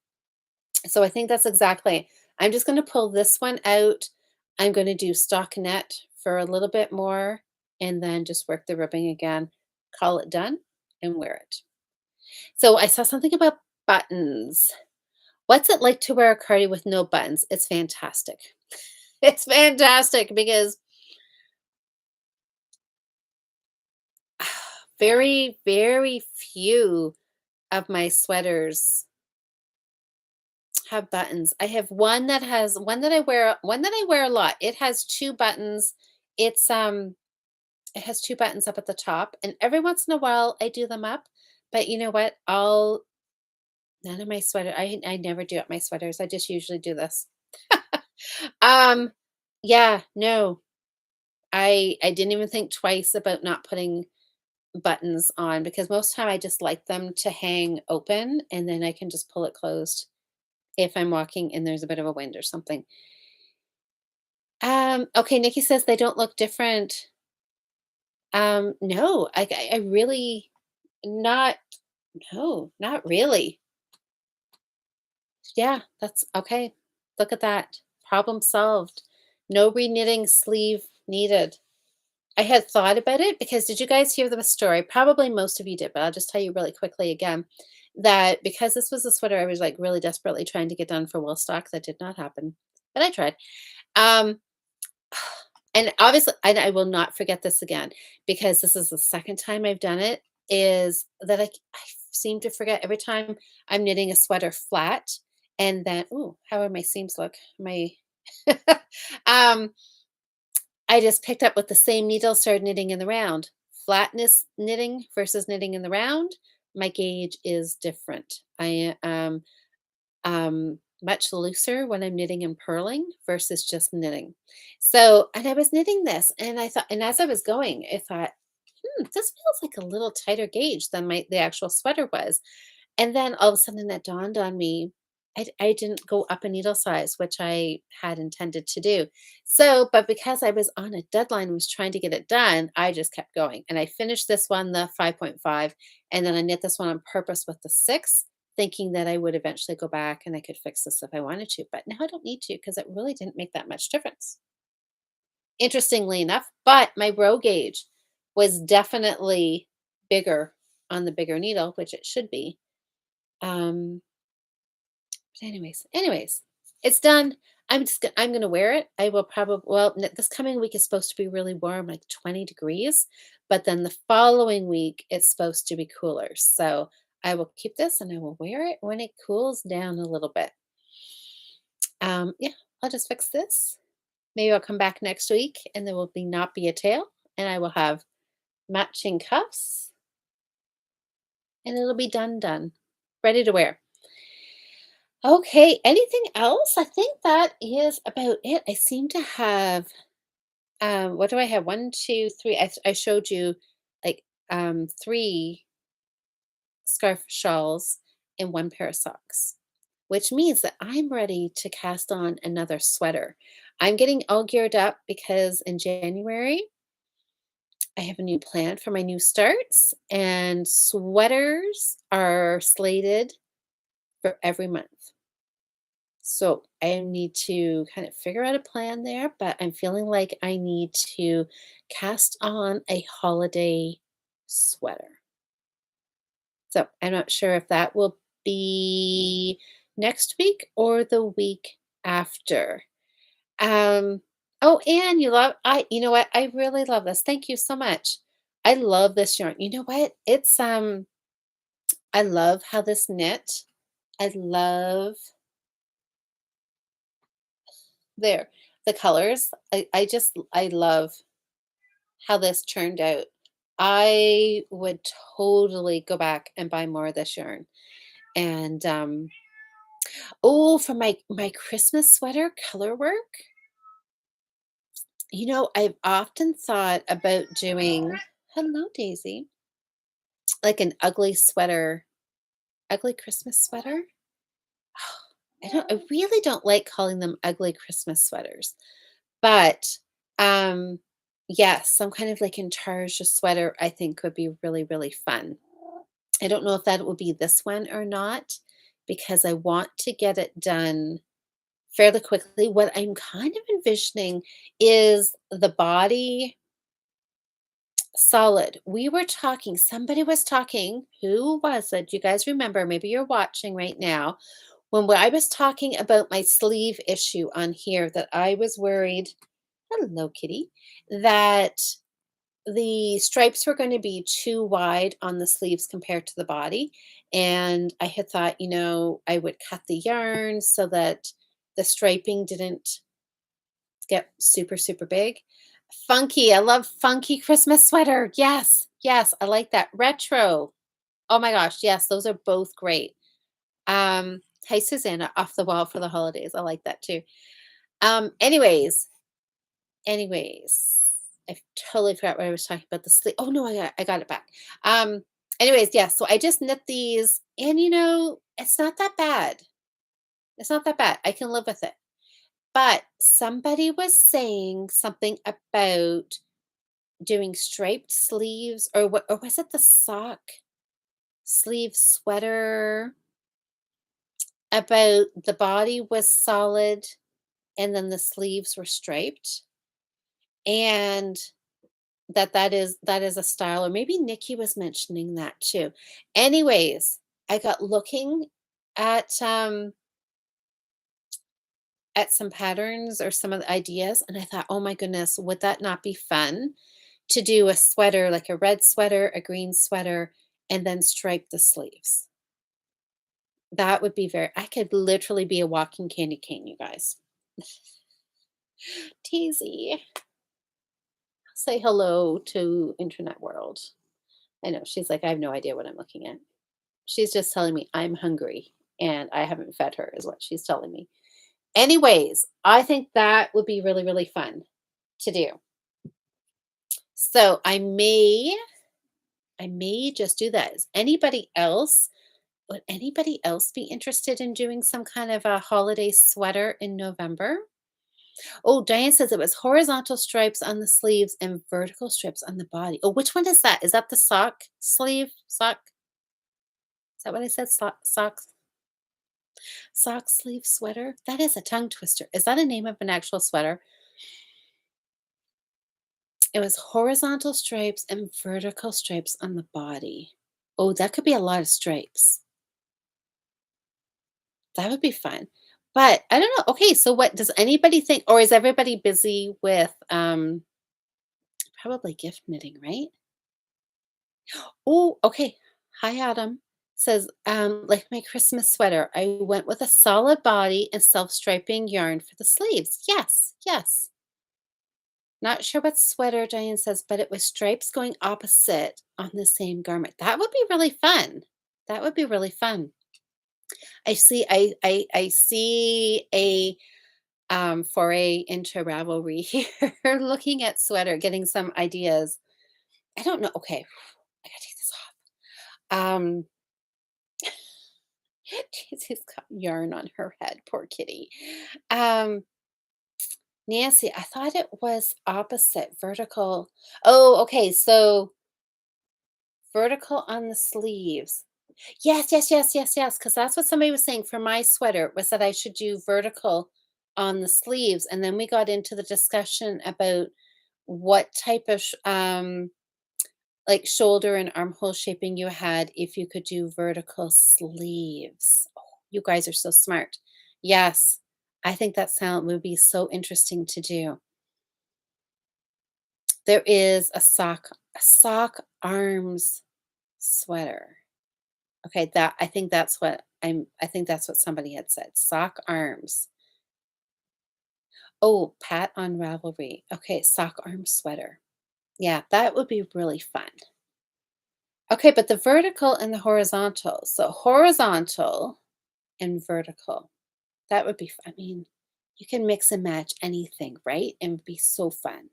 So I think that's exactly I'm just gonna pull this one out. I'm gonna do stockinette for a little bit more, and then just work the ribbing again, call it done, and wear it. So I saw something about buttons. What's it like to wear a cardi with no buttons? It's fantastic. It's fantastic because very, very few of my sweaters have buttons. I have one that I wear a lot. It has 2 buttons. It's, it has 2 buttons up at the top, and every once in a while, I do them up, but you know what? I'll none of my sweater I never do up my sweaters. I just usually do this. Um, yeah, no. I didn't even think twice about not putting buttons on because most time I just like them to hang open and then I can just pull it closed if I'm walking and there's a bit of a wind or something. Okay, Nikki says they don't look different. No, I really not no, not really. Yeah, that's okay. Look at that. Problem solved. No reknitting sleeve needed. I had thought about it because did you guys hear the story? Probably most of you did, but I'll just tell you really quickly again that because this was a sweater I was like really desperately trying to get done for Woolstock, that did not happen, but I tried. Um, and obviously, and I will not forget this again because this is the second time I've done it. Is that I seem to forget every time I'm knitting a sweater flat, and then oh, how are my seams look? My um I just picked up with the same needle, started knitting in the round. Flatness knitting versus knitting in the round, my gauge is different. I am much looser when I'm knitting and purling versus just knitting. So, and I was knitting this, and I thought, and as I was going, I thought, this feels like a little tighter gauge than the actual sweater was. And then all of a sudden that dawned on me, I didn't go up a needle size, which I had intended to do. So, but because I was on a deadline, was trying to get it done, I just kept going. And I finished this one, the 5.5, and then I knit this one on purpose with the 6, thinking that I would eventually go back and I could fix this if I wanted to. But now I don't need to because it really didn't make that much difference. Interestingly enough, but my row gauge was definitely bigger on the bigger needle, which it should be. Um, but anyways, it's done. I'm gonna wear it. I will probably this coming week is supposed to be really warm, like 20 degrees, but then the following week it's supposed to be cooler. So I will keep this and I will wear it when it cools down a little bit. Yeah, I'll just fix this. Maybe I'll come back next week and there will be not be a tail, and I will have matching cuffs, and it'll be done, ready to wear. Okay, anything else? I think that is about it. I seem to have what do I have? One, two, three. I showed you like three scarf shawls and one pair of socks, which means that I'm ready to cast on another sweater. I'm getting all geared up because in January I have a new plan for my new starts, and sweaters are slated for every month. So I need to kind of figure out a plan there, but I'm feeling like I need to cast on a holiday sweater. So I'm not sure if that will be next week or the week after. Um, oh, and you know what? I really love this. Thank you so much. I love this yarn. You know what? I love how this knit. I love there the colors. I love how this turned out. I would totally go back and buy more of this yarn. And oh, for my Christmas sweater color work, I've often thought about doing hello, Daisy, like an ugly Christmas sweater. I really don't like calling them ugly Christmas sweaters, but um, yes, some kind of like intarsia sweater I think would be really, really fun. I don't know if that will be this one or not because I want to get it done fairly quickly. What I'm kind of envisioning is the body solid. We were talking, somebody was talking, who was it? You guys remember? Maybe you're watching right now. When I was talking about my sleeve issue on here, that I was worried, hello, kitty, that the stripes were going to be too wide on the sleeves compared to the body. And I had thought, I would cut the yarn so that the striping didn't get super, super big. Funky. I love funky Christmas sweater. Yes. Yes. I like that. Retro. Oh my gosh. Yes. Those are both great. Hey, Susanna, off the wall for the holidays. I like that too. Anyways, I totally forgot what I was talking about. The sleep. Oh no, I got it back. Um, anyways, yeah. So I just knit these, and it's not that bad. It's not that bad. I can live with it. But somebody was saying something about doing striped sleeves or what, or was it the sock sleeve sweater about the body was solid and then the sleeves were striped, and that is a style, or maybe Nikki was mentioning that too. Anyways, I got looking at at some patterns or some of the ideas, and I thought, oh my goodness, would that not be fun to do a sweater, like a red sweater, a green sweater, and then stripe the sleeves? That would be very, I could literally be a walking candy cane, you guys. Teasy. Say hello to internet world. I know, she's like, "I have no idea what I'm looking at." She's just telling me I'm hungry and I haven't fed her is what she's telling me. Anyways, I think that would be really, really fun to do. So I may just do that. Is anybody else would anybody else be interested in doing some kind of a holiday sweater in November? Oh, Diane says it was horizontal stripes on the sleeves and vertical strips on the body. Oh, which one is that? Is that the sock sleeve? Sock? Is that what I said? Sock sleeve sweater? That is a tongue twister. Is that a name of an actual sweater? It was horizontal stripes and vertical stripes on the body. Oh, that could be a lot of stripes. That would be fun. But I don't know. Okay, so what does anybody think, or is everybody busy with probably gift knitting, right? Oh, okay. Hi, Adam. Says, like my Christmas sweater, I went with a solid body and self-striping yarn for the sleeves. Yes, yes. Not sure what sweater, Diane says, but it was stripes going opposite on the same garment. That would be really fun. That would be really fun. I see a foray into Ravelry here, looking at sweater, getting some ideas. I don't know. Okay, I gotta take this off. She's got yarn on her head, poor kitty. Um, Nancy, I thought it was opposite, vertical. Oh, okay, so vertical on the sleeves. Yes, yes, yes, yes, yes, because that's what somebody was saying for my sweater, was that I should do vertical on the sleeves, and then we got into the discussion about what type of like shoulder and armhole shaping you had if you could do vertical sleeves. Oh, you guys are so smart. Yes, I think that sound would be so interesting to do. There is a sock arms sweater. Okay, that I think that's what somebody had said. Sock arms. Oh, Pat on Ravelry. Okay, sock arm sweater. Yeah, that would be really fun. Okay, but the vertical and the horizontal. So horizontal and vertical. That would be I mean, you can mix and match anything, right? And it'd be so fun.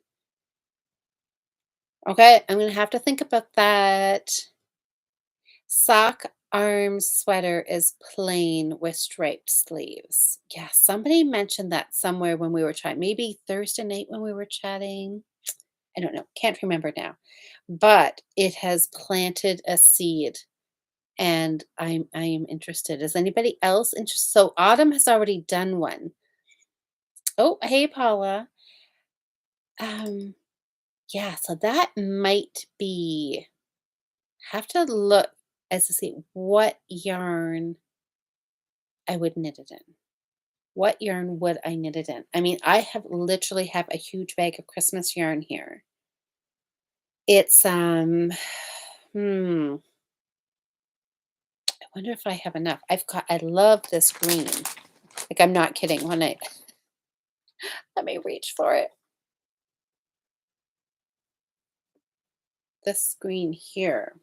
Okay, I'm gonna have to think about that. Sock arm sweater is plain with striped sleeves. Yeah, somebody mentioned that somewhere when we were chatting. Maybe Thursday night when we were chatting. I don't know. Can't remember now. But it has planted a seed and I am interested. Is anybody else interested? So Autumn has already done one. Oh, hey Paula. Um, yeah, so that might be have to look as to see what yarn I would knit it in. What yarn would I knit it in? I mean, I have literally have a huge bag of Christmas yarn here. It's hmm, I wonder if I have enough. I love this green. Like I'm not kidding. When I let me reach for it. This green here.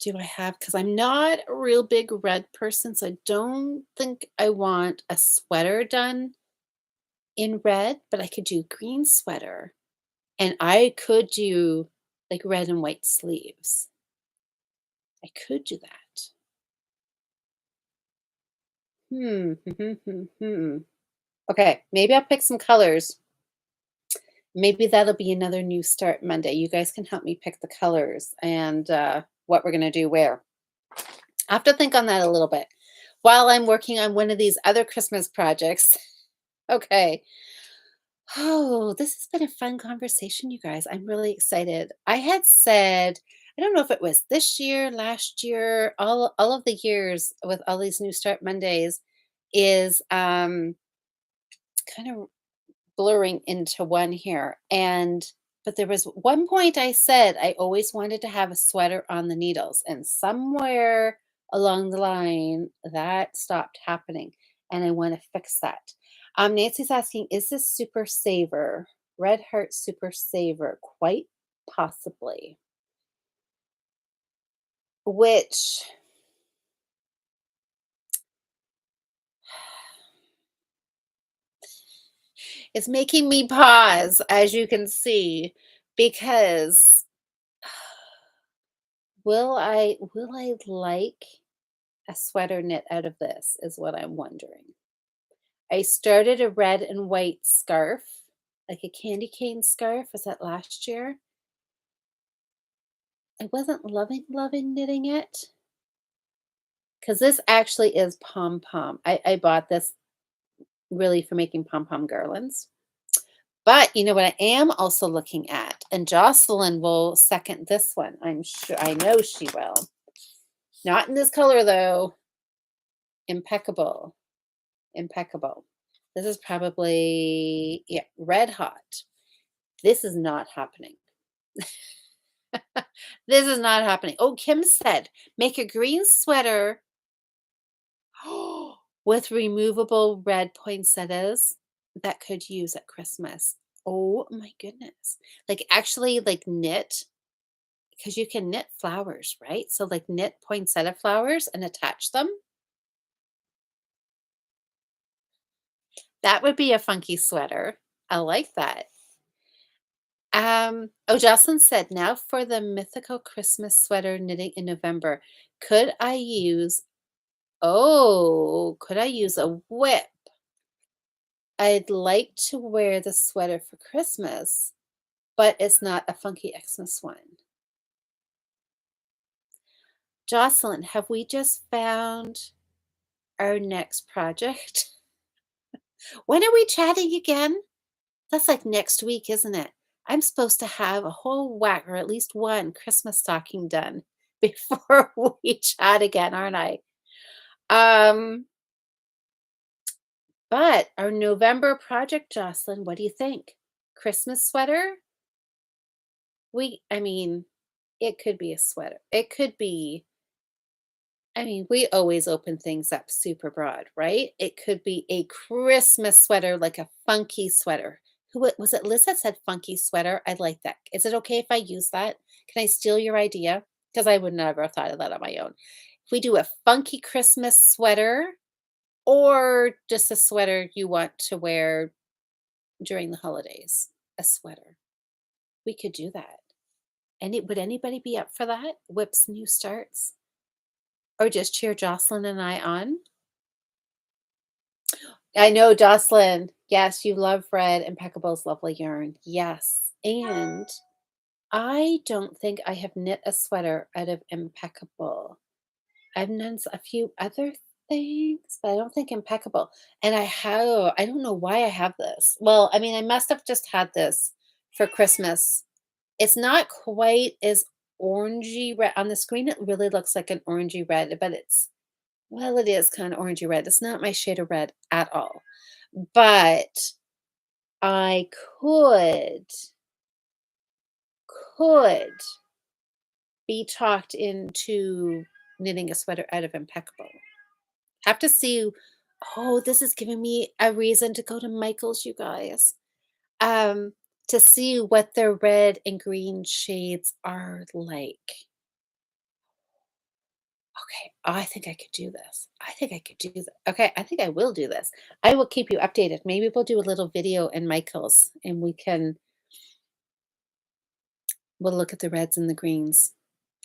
Do I have, because I'm not a real big red person, so I don't think I want a sweater done in red, but I could do green sweater and I could do like red and white sleeves. I could do that. Hmm. Okay, maybe I'll pick some colors. Maybe that'll be another new start Monday. You guys can help me pick the colors and what we're going to do where. I have to think on that a little bit while I'm working on one of these other Christmas projects. Okay. Oh, this has been a fun conversation, you guys. I'm really excited. I had said, I don't know if it was this year, last year, all of the years with all these new start Mondays is kind of blurring into one here. And but there was one point I said I always wanted to have a sweater on the needles, and somewhere along the line that stopped happening, and I want to fix that. Nancy's asking, is this Super Saver? Red Heart Super Saver? Quite possibly. Which is making me pause, as you can see, because will I like a sweater knit out of this is what I'm wondering. I started a red and white scarf, like a candy cane scarf. Was that last year? I wasn't loving knitting it because this actually is pom pom. I bought this really for making pom pom garlands. But you know what I am also looking at, and Jocelyn will second this one. I'm sure, I know she will. Not in this color though. Impeccable. Impeccable. This is probably, yeah, red hot. This is not happening. This is not happening. Oh, Kim said, make a green sweater with removable red poinsettias that could use at Christmas. Oh my goodness. Like actually like knit because you can knit flowers, right? So like knit poinsettia flowers and attach them. That would be a funky sweater. I like that. Oh, Jocelyn said, now for the mythical Christmas sweater knitting in November. Could I use, could I use a whip? I'd like to wear the sweater for Christmas, but it's not a funky Xmas one. Jocelyn, have we just found our next project? When are we chatting again? That's like next week, isn't it? I'm supposed to have a whole whack or at least one Christmas stocking done before we chat again, aren't I? Um, but our November project, Jocelyn, what do you think? Christmas sweater? I mean, it could be a sweater. It could be, I mean, we always open things up super broad, right? It could be a Christmas sweater, like a funky sweater. Was it Liz that said funky sweater? I like that. Is it okay if I use that? Can I steal your idea? Because I would never have thought of that on my own. If we do a funky Christmas sweater or just a sweater you want to wear during the holidays, a sweater, we could do that. Would anybody be up for that? Whips new starts? Or just cheer Jocelyn and I on? I know, Jocelyn. Yes, you love red. Impeccable's lovely yarn. Yes. And I don't think I have knit a sweater out of Impeccable. I've done a few other things, but I don't think Impeccable. And I don't know why I have this. Well, I mean, I must have just had this for Christmas. It's not quite as orangey red. On the screen, it really looks like an orangey red, but well, it is kind of orangey red. It's not my shade of red at all. But I could be talked into knitting a sweater out of Impeccable. Have to see. Oh, this is giving me a reason to go to Michael's, you guys. Um, to see what their red and green shades are like. Okay, I think I could do this. I think I could do this. Okay, I think I will do this. I will keep you updated. Maybe we'll do a little video in Michael's and we'll look at the reds and the greens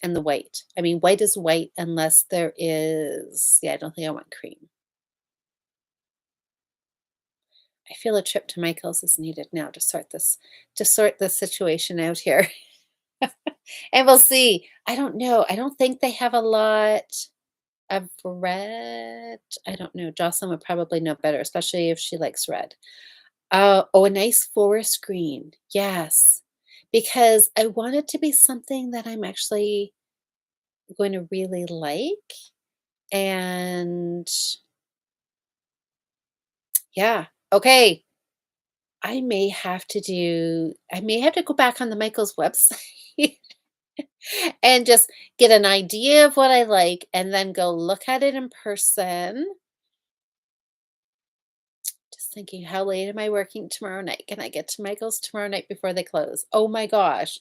and the white. I mean, white is white unless there is, yeah, I don't think I want cream. I feel a trip to Michael's is needed now to sort this situation out here. And we'll see. I don't know. I don't think they have a lot of red. I don't know. Jocelyn would probably know better, especially if she likes red. Oh, a nice forest green. Yes. Because I want it to be something that I'm actually going to really like. And yeah. Okay. I may have to go back on the Michaels website and just get an idea of what I like and then go look at it in person. Just thinking, how late am I working tomorrow night? Can I get to Michael's tomorrow night before they close? Oh my gosh.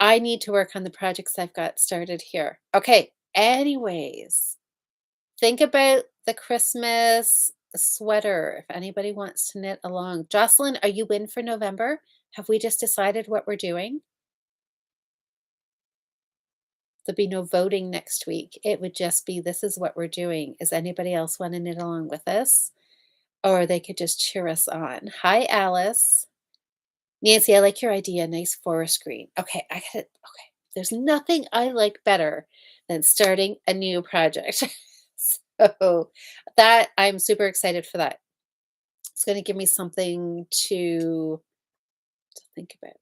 I need to work on the projects I've got started here. Okay. Anyways, think about the Christmas sweater if anybody wants to knit along. Jocelyn, are you in for November? Have we just decided what we're doing? There'd be no voting next week. It would just be, this is what we're doing. Is anybody else want to knit along with us? Or they could just cheer us on. Hi, Alice. Nancy, I like your idea. Nice forest green. Okay, okay. There's nothing I like better than starting a new project. So that I'm super excited for that. It's going to give me something to think about.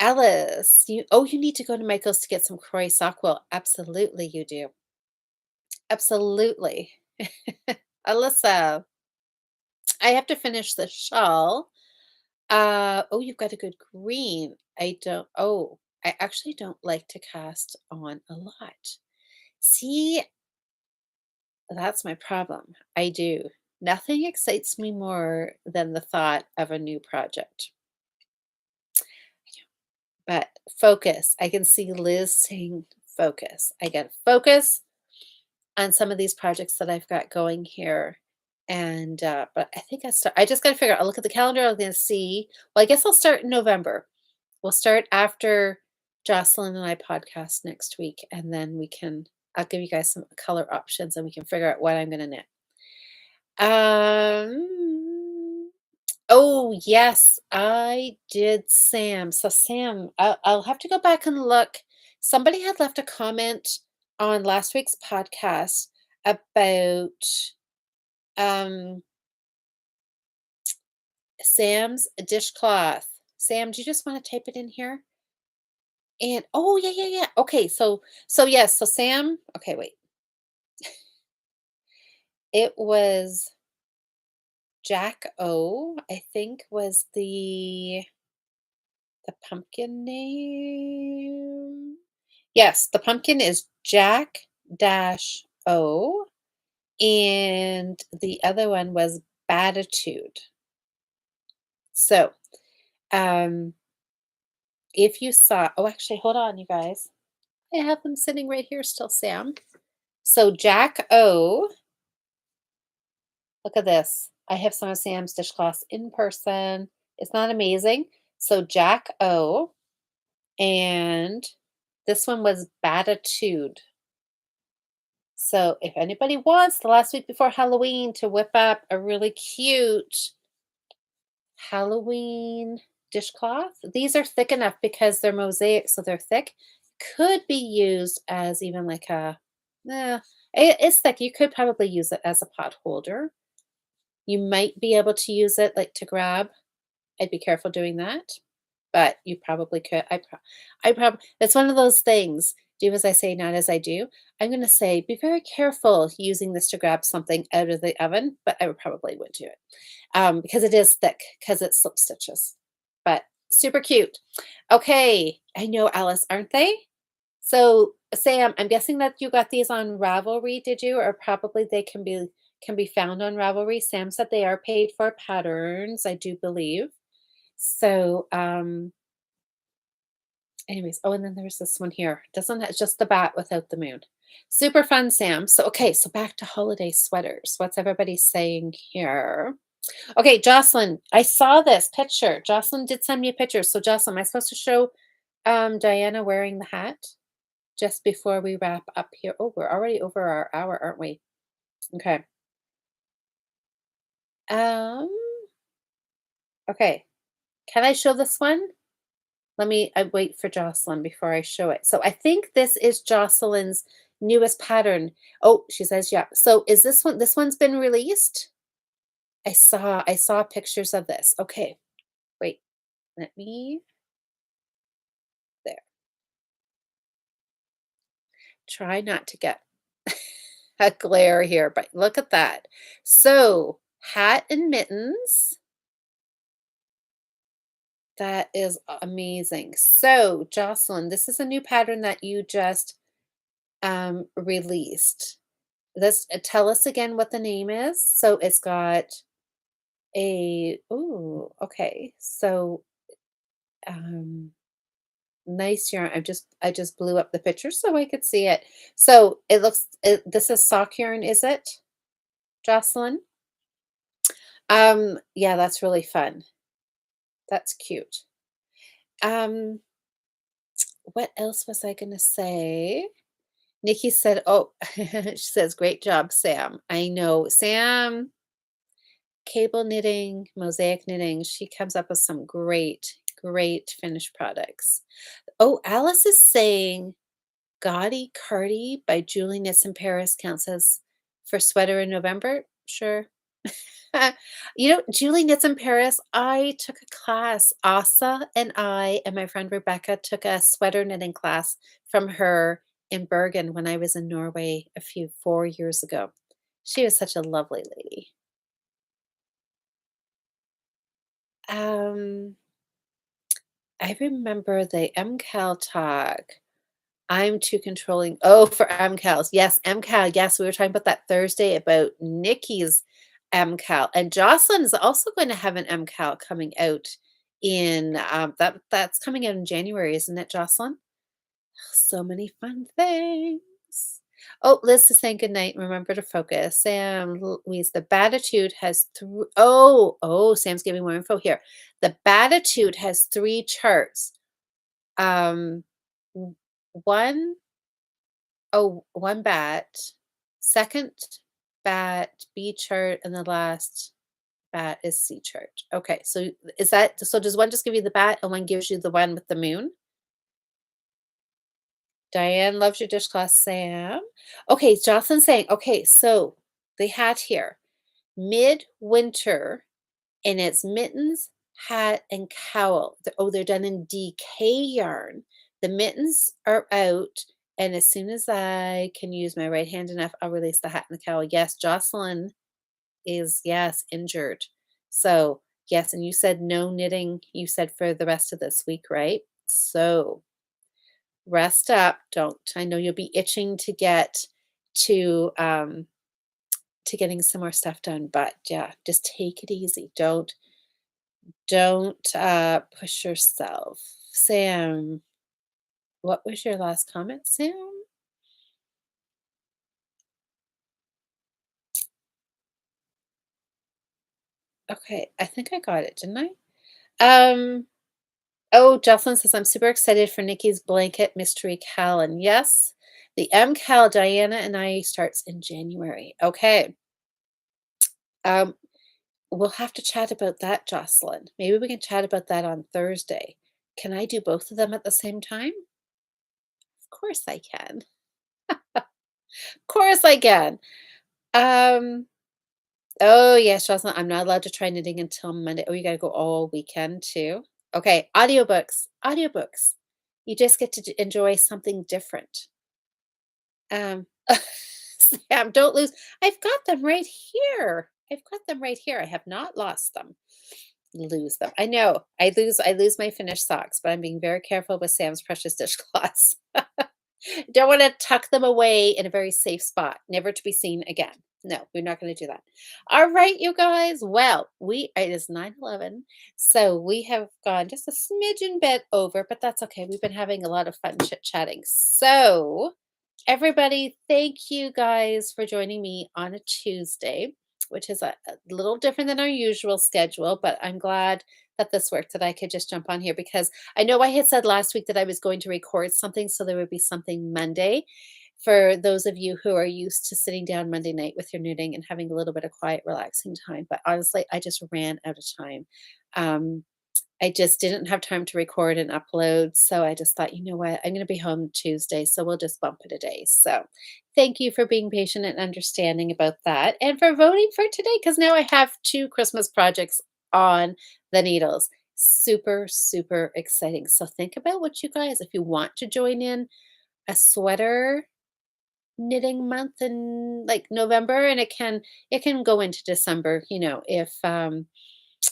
Alice, you need to go to Michael's to get some Croy sock wool. Absolutely, you do. Absolutely. Alyssa, I have to finish the shawl. Oh, you've got a good green. I actually don't like to cast on a lot. See, that's my problem. I do. Nothing excites me more than the thought of a new project. But focus. I can see Liz saying focus. I got to focus on some of these projects that I've got going here. And but I think I just got to figure out. I'll look at the calendar. I'm going to see. Well, I guess I'll start in November. We'll start after Jocelyn and I podcast next week, and then I'll give you guys some color options, and we can figure out what I'm going to knit. Oh yes, I did Sam. So Sam, I'll have to go back and look. Somebody had left a comment on last week's podcast about um Sam's dishcloth. Sam, do you just want to type it in here? And oh yeah, yeah, yeah. Okay, so yes, so Sam, okay, wait. It was Jack O, I think was the pumpkin name. Yes, the pumpkin is Jack dash O, and the other one was Batitude. So, um, if you saw, oh, actually, hold on, you guys. I have them sitting right here still, Sam. So, Jack O, look at this. I have some of Sam's dishcloths in person. It's not amazing. So, Jack O, and this one was Batitude. So if anybody wants the last week before Halloween to whip up a really cute Halloween dishcloth, these are thick enough because they're mosaic, so they're thick. Could be used as even like it's thick. You could probably use it as a pot holder. You might be able to use it like to grab. I'd be careful doing that, but you probably could. I probably that's one of those things. Do as I say, not as I do. I'm going to say be very careful using this to grab something out of the oven, but I probably would do it because it is thick because it slip stitches. But super cute. Okay, I know Alice, aren't they? So Sam, I'm guessing that you got these on Ravelry, did you? Or probably they can be found on Ravelry. Sam said they are paid for patterns, I do believe. So, anyways, oh, and then there's this one here. Doesn't it's just the bat without the moon. Super fun, Sam. So, okay, so back to holiday sweaters. What's everybody saying here? Okay, Jocelyn, I saw this picture. Jocelyn did send me a picture. So, Jocelyn, am I supposed to show Diana wearing the hat just before we wrap up here? Oh, we're already over our hour, aren't we? Okay. Um, okay. Can I show this one? Let me I wait for Jocelyn before I show it. So I think this is Jocelyn's newest pattern. Oh, she says, yeah. So is this one's been released? I saw pictures of this. Okay, wait. Let me there. Try not to get a glare here, but look at that. So, hat and mittens. That is amazing. So, Jocelyn, this is a new pattern that you just released. Let's tell us again what the name is. So it's got a okay. So um nice yarn. I just blew up the picture so I could see it. So this is sock yarn, is it, Jocelyn? Yeah, that's really fun. That's cute. Um, what else was I gonna say? Nikki said, oh, she says, great job, Sam. I know. Sam Cable knitting, mosaic knitting, she comes up with some great finished products. Oh, Alice is saying Gaudy Cardi by Julie Knits in Paris counts as for sweater in November. Sure. Julie Knits in Paris, I took a class. Asa and I and my friend Rebecca took a sweater knitting class from her in Bergen when I was in Norway 4 years ago. She was such a lovely lady. Um, I remember the MCAL talk. I'm too controlling. Oh, for MCALs. Yes, MCAL. Yes, we were talking about that Thursday about Nikki's MCAL. And Jocelyn is also going to have an MCAL coming out in that's coming out in January, isn't it, Jocelyn? So many fun things. Oh, Liz is saying good night. Remember to focus. Sam, Louise, the Batitude has three. Oh, Sam's giving more info here. The Batitude has three charts. Um, w- one, one bat, second bat, B chart, and the last bat is C chart. Okay, so does one just give you the bat and one gives you the one with the moon? Diane loves your dishcloth, Sam. Okay, Jocelyn's saying, okay, so the hat here, midwinter, and it's mittens, hat, and cowl. They're done in DK yarn. The mittens are out, and as soon as I can use my right hand enough, I'll release the hat and the cowl. Yes, Jocelyn is, yes, injured. So, yes, and you said no knitting, you said for the rest of this week, right? So, rest up. Don't I know you'll be itching to to getting some more stuff done, but yeah, just take it easy. Don't push yourself. Sam, what was your last comment, Sam? Okay, I think I got it, didn't I? Oh, Jocelyn says I'm super excited for Nikki's blanket mystery cal, and yes, the M cal Diana and I starts in January. Okay. Um, we'll have to chat about that, Jocelyn. Maybe we can chat about that on Thursday. Can I do both of them at the same time? Of course I can. Of course I can. Um, oh yes, Jocelyn, I'm not allowed to try knitting until Monday. Oh, you gotta go all weekend too. Okay, audiobooks. Audiobooks. You just get to enjoy something different. Sam, don't lose. I've got them right here. I've got them right here. I have not lost them. Lose them. I know. I lose my finished socks, but I'm being very careful with Sam's precious dishcloths. Don't want to tuck them away in a very safe spot, never to be seen again. No, we're not going to do that. All right, you guys. Well, it is 9:11, so we have gone just a smidgen bit over, but that's okay. We've been having a lot of fun chit-chatting. So, everybody, thank you guys for joining me on a Tuesday, which is a little different than our usual schedule, but I'm glad that this worked, that I could just jump on here because I know I had said last week that I was going to record something, so there would be something Monday. for those of you who are used to sitting down Monday night with your knitting and having a little bit of quiet, relaxing time. But honestly, I just ran out of time. Um, I just didn't have time to record and upload. So I just thought, you know what? I'm going to be home Tuesday. So we'll just bump it a day. So thank you for being patient and understanding about that and for voting for today because now I have two Christmas projects on the needles. Super, super exciting. So think about what you guys, if you want to join in a sweater knitting month in like November and it can go into December, if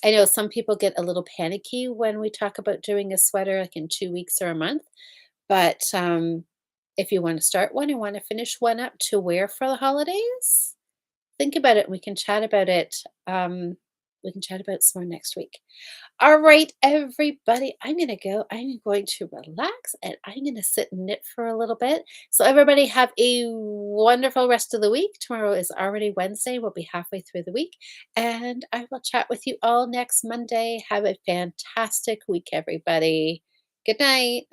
I know some people get a little panicky when we talk about doing a sweater like in 2 weeks or a month, but if you want to start one and want to finish one up to wear for the holidays, think about it. We can chat about it. We can chat about it some more next week. All right, everybody, I'm going to go. I'm going to relax and I'm going to sit and knit for a little bit. So, everybody, have a wonderful rest of the week. Tomorrow is already Wednesday. We'll be halfway through the week. And I will chat with you all next Monday. Have a fantastic week, everybody. Good night.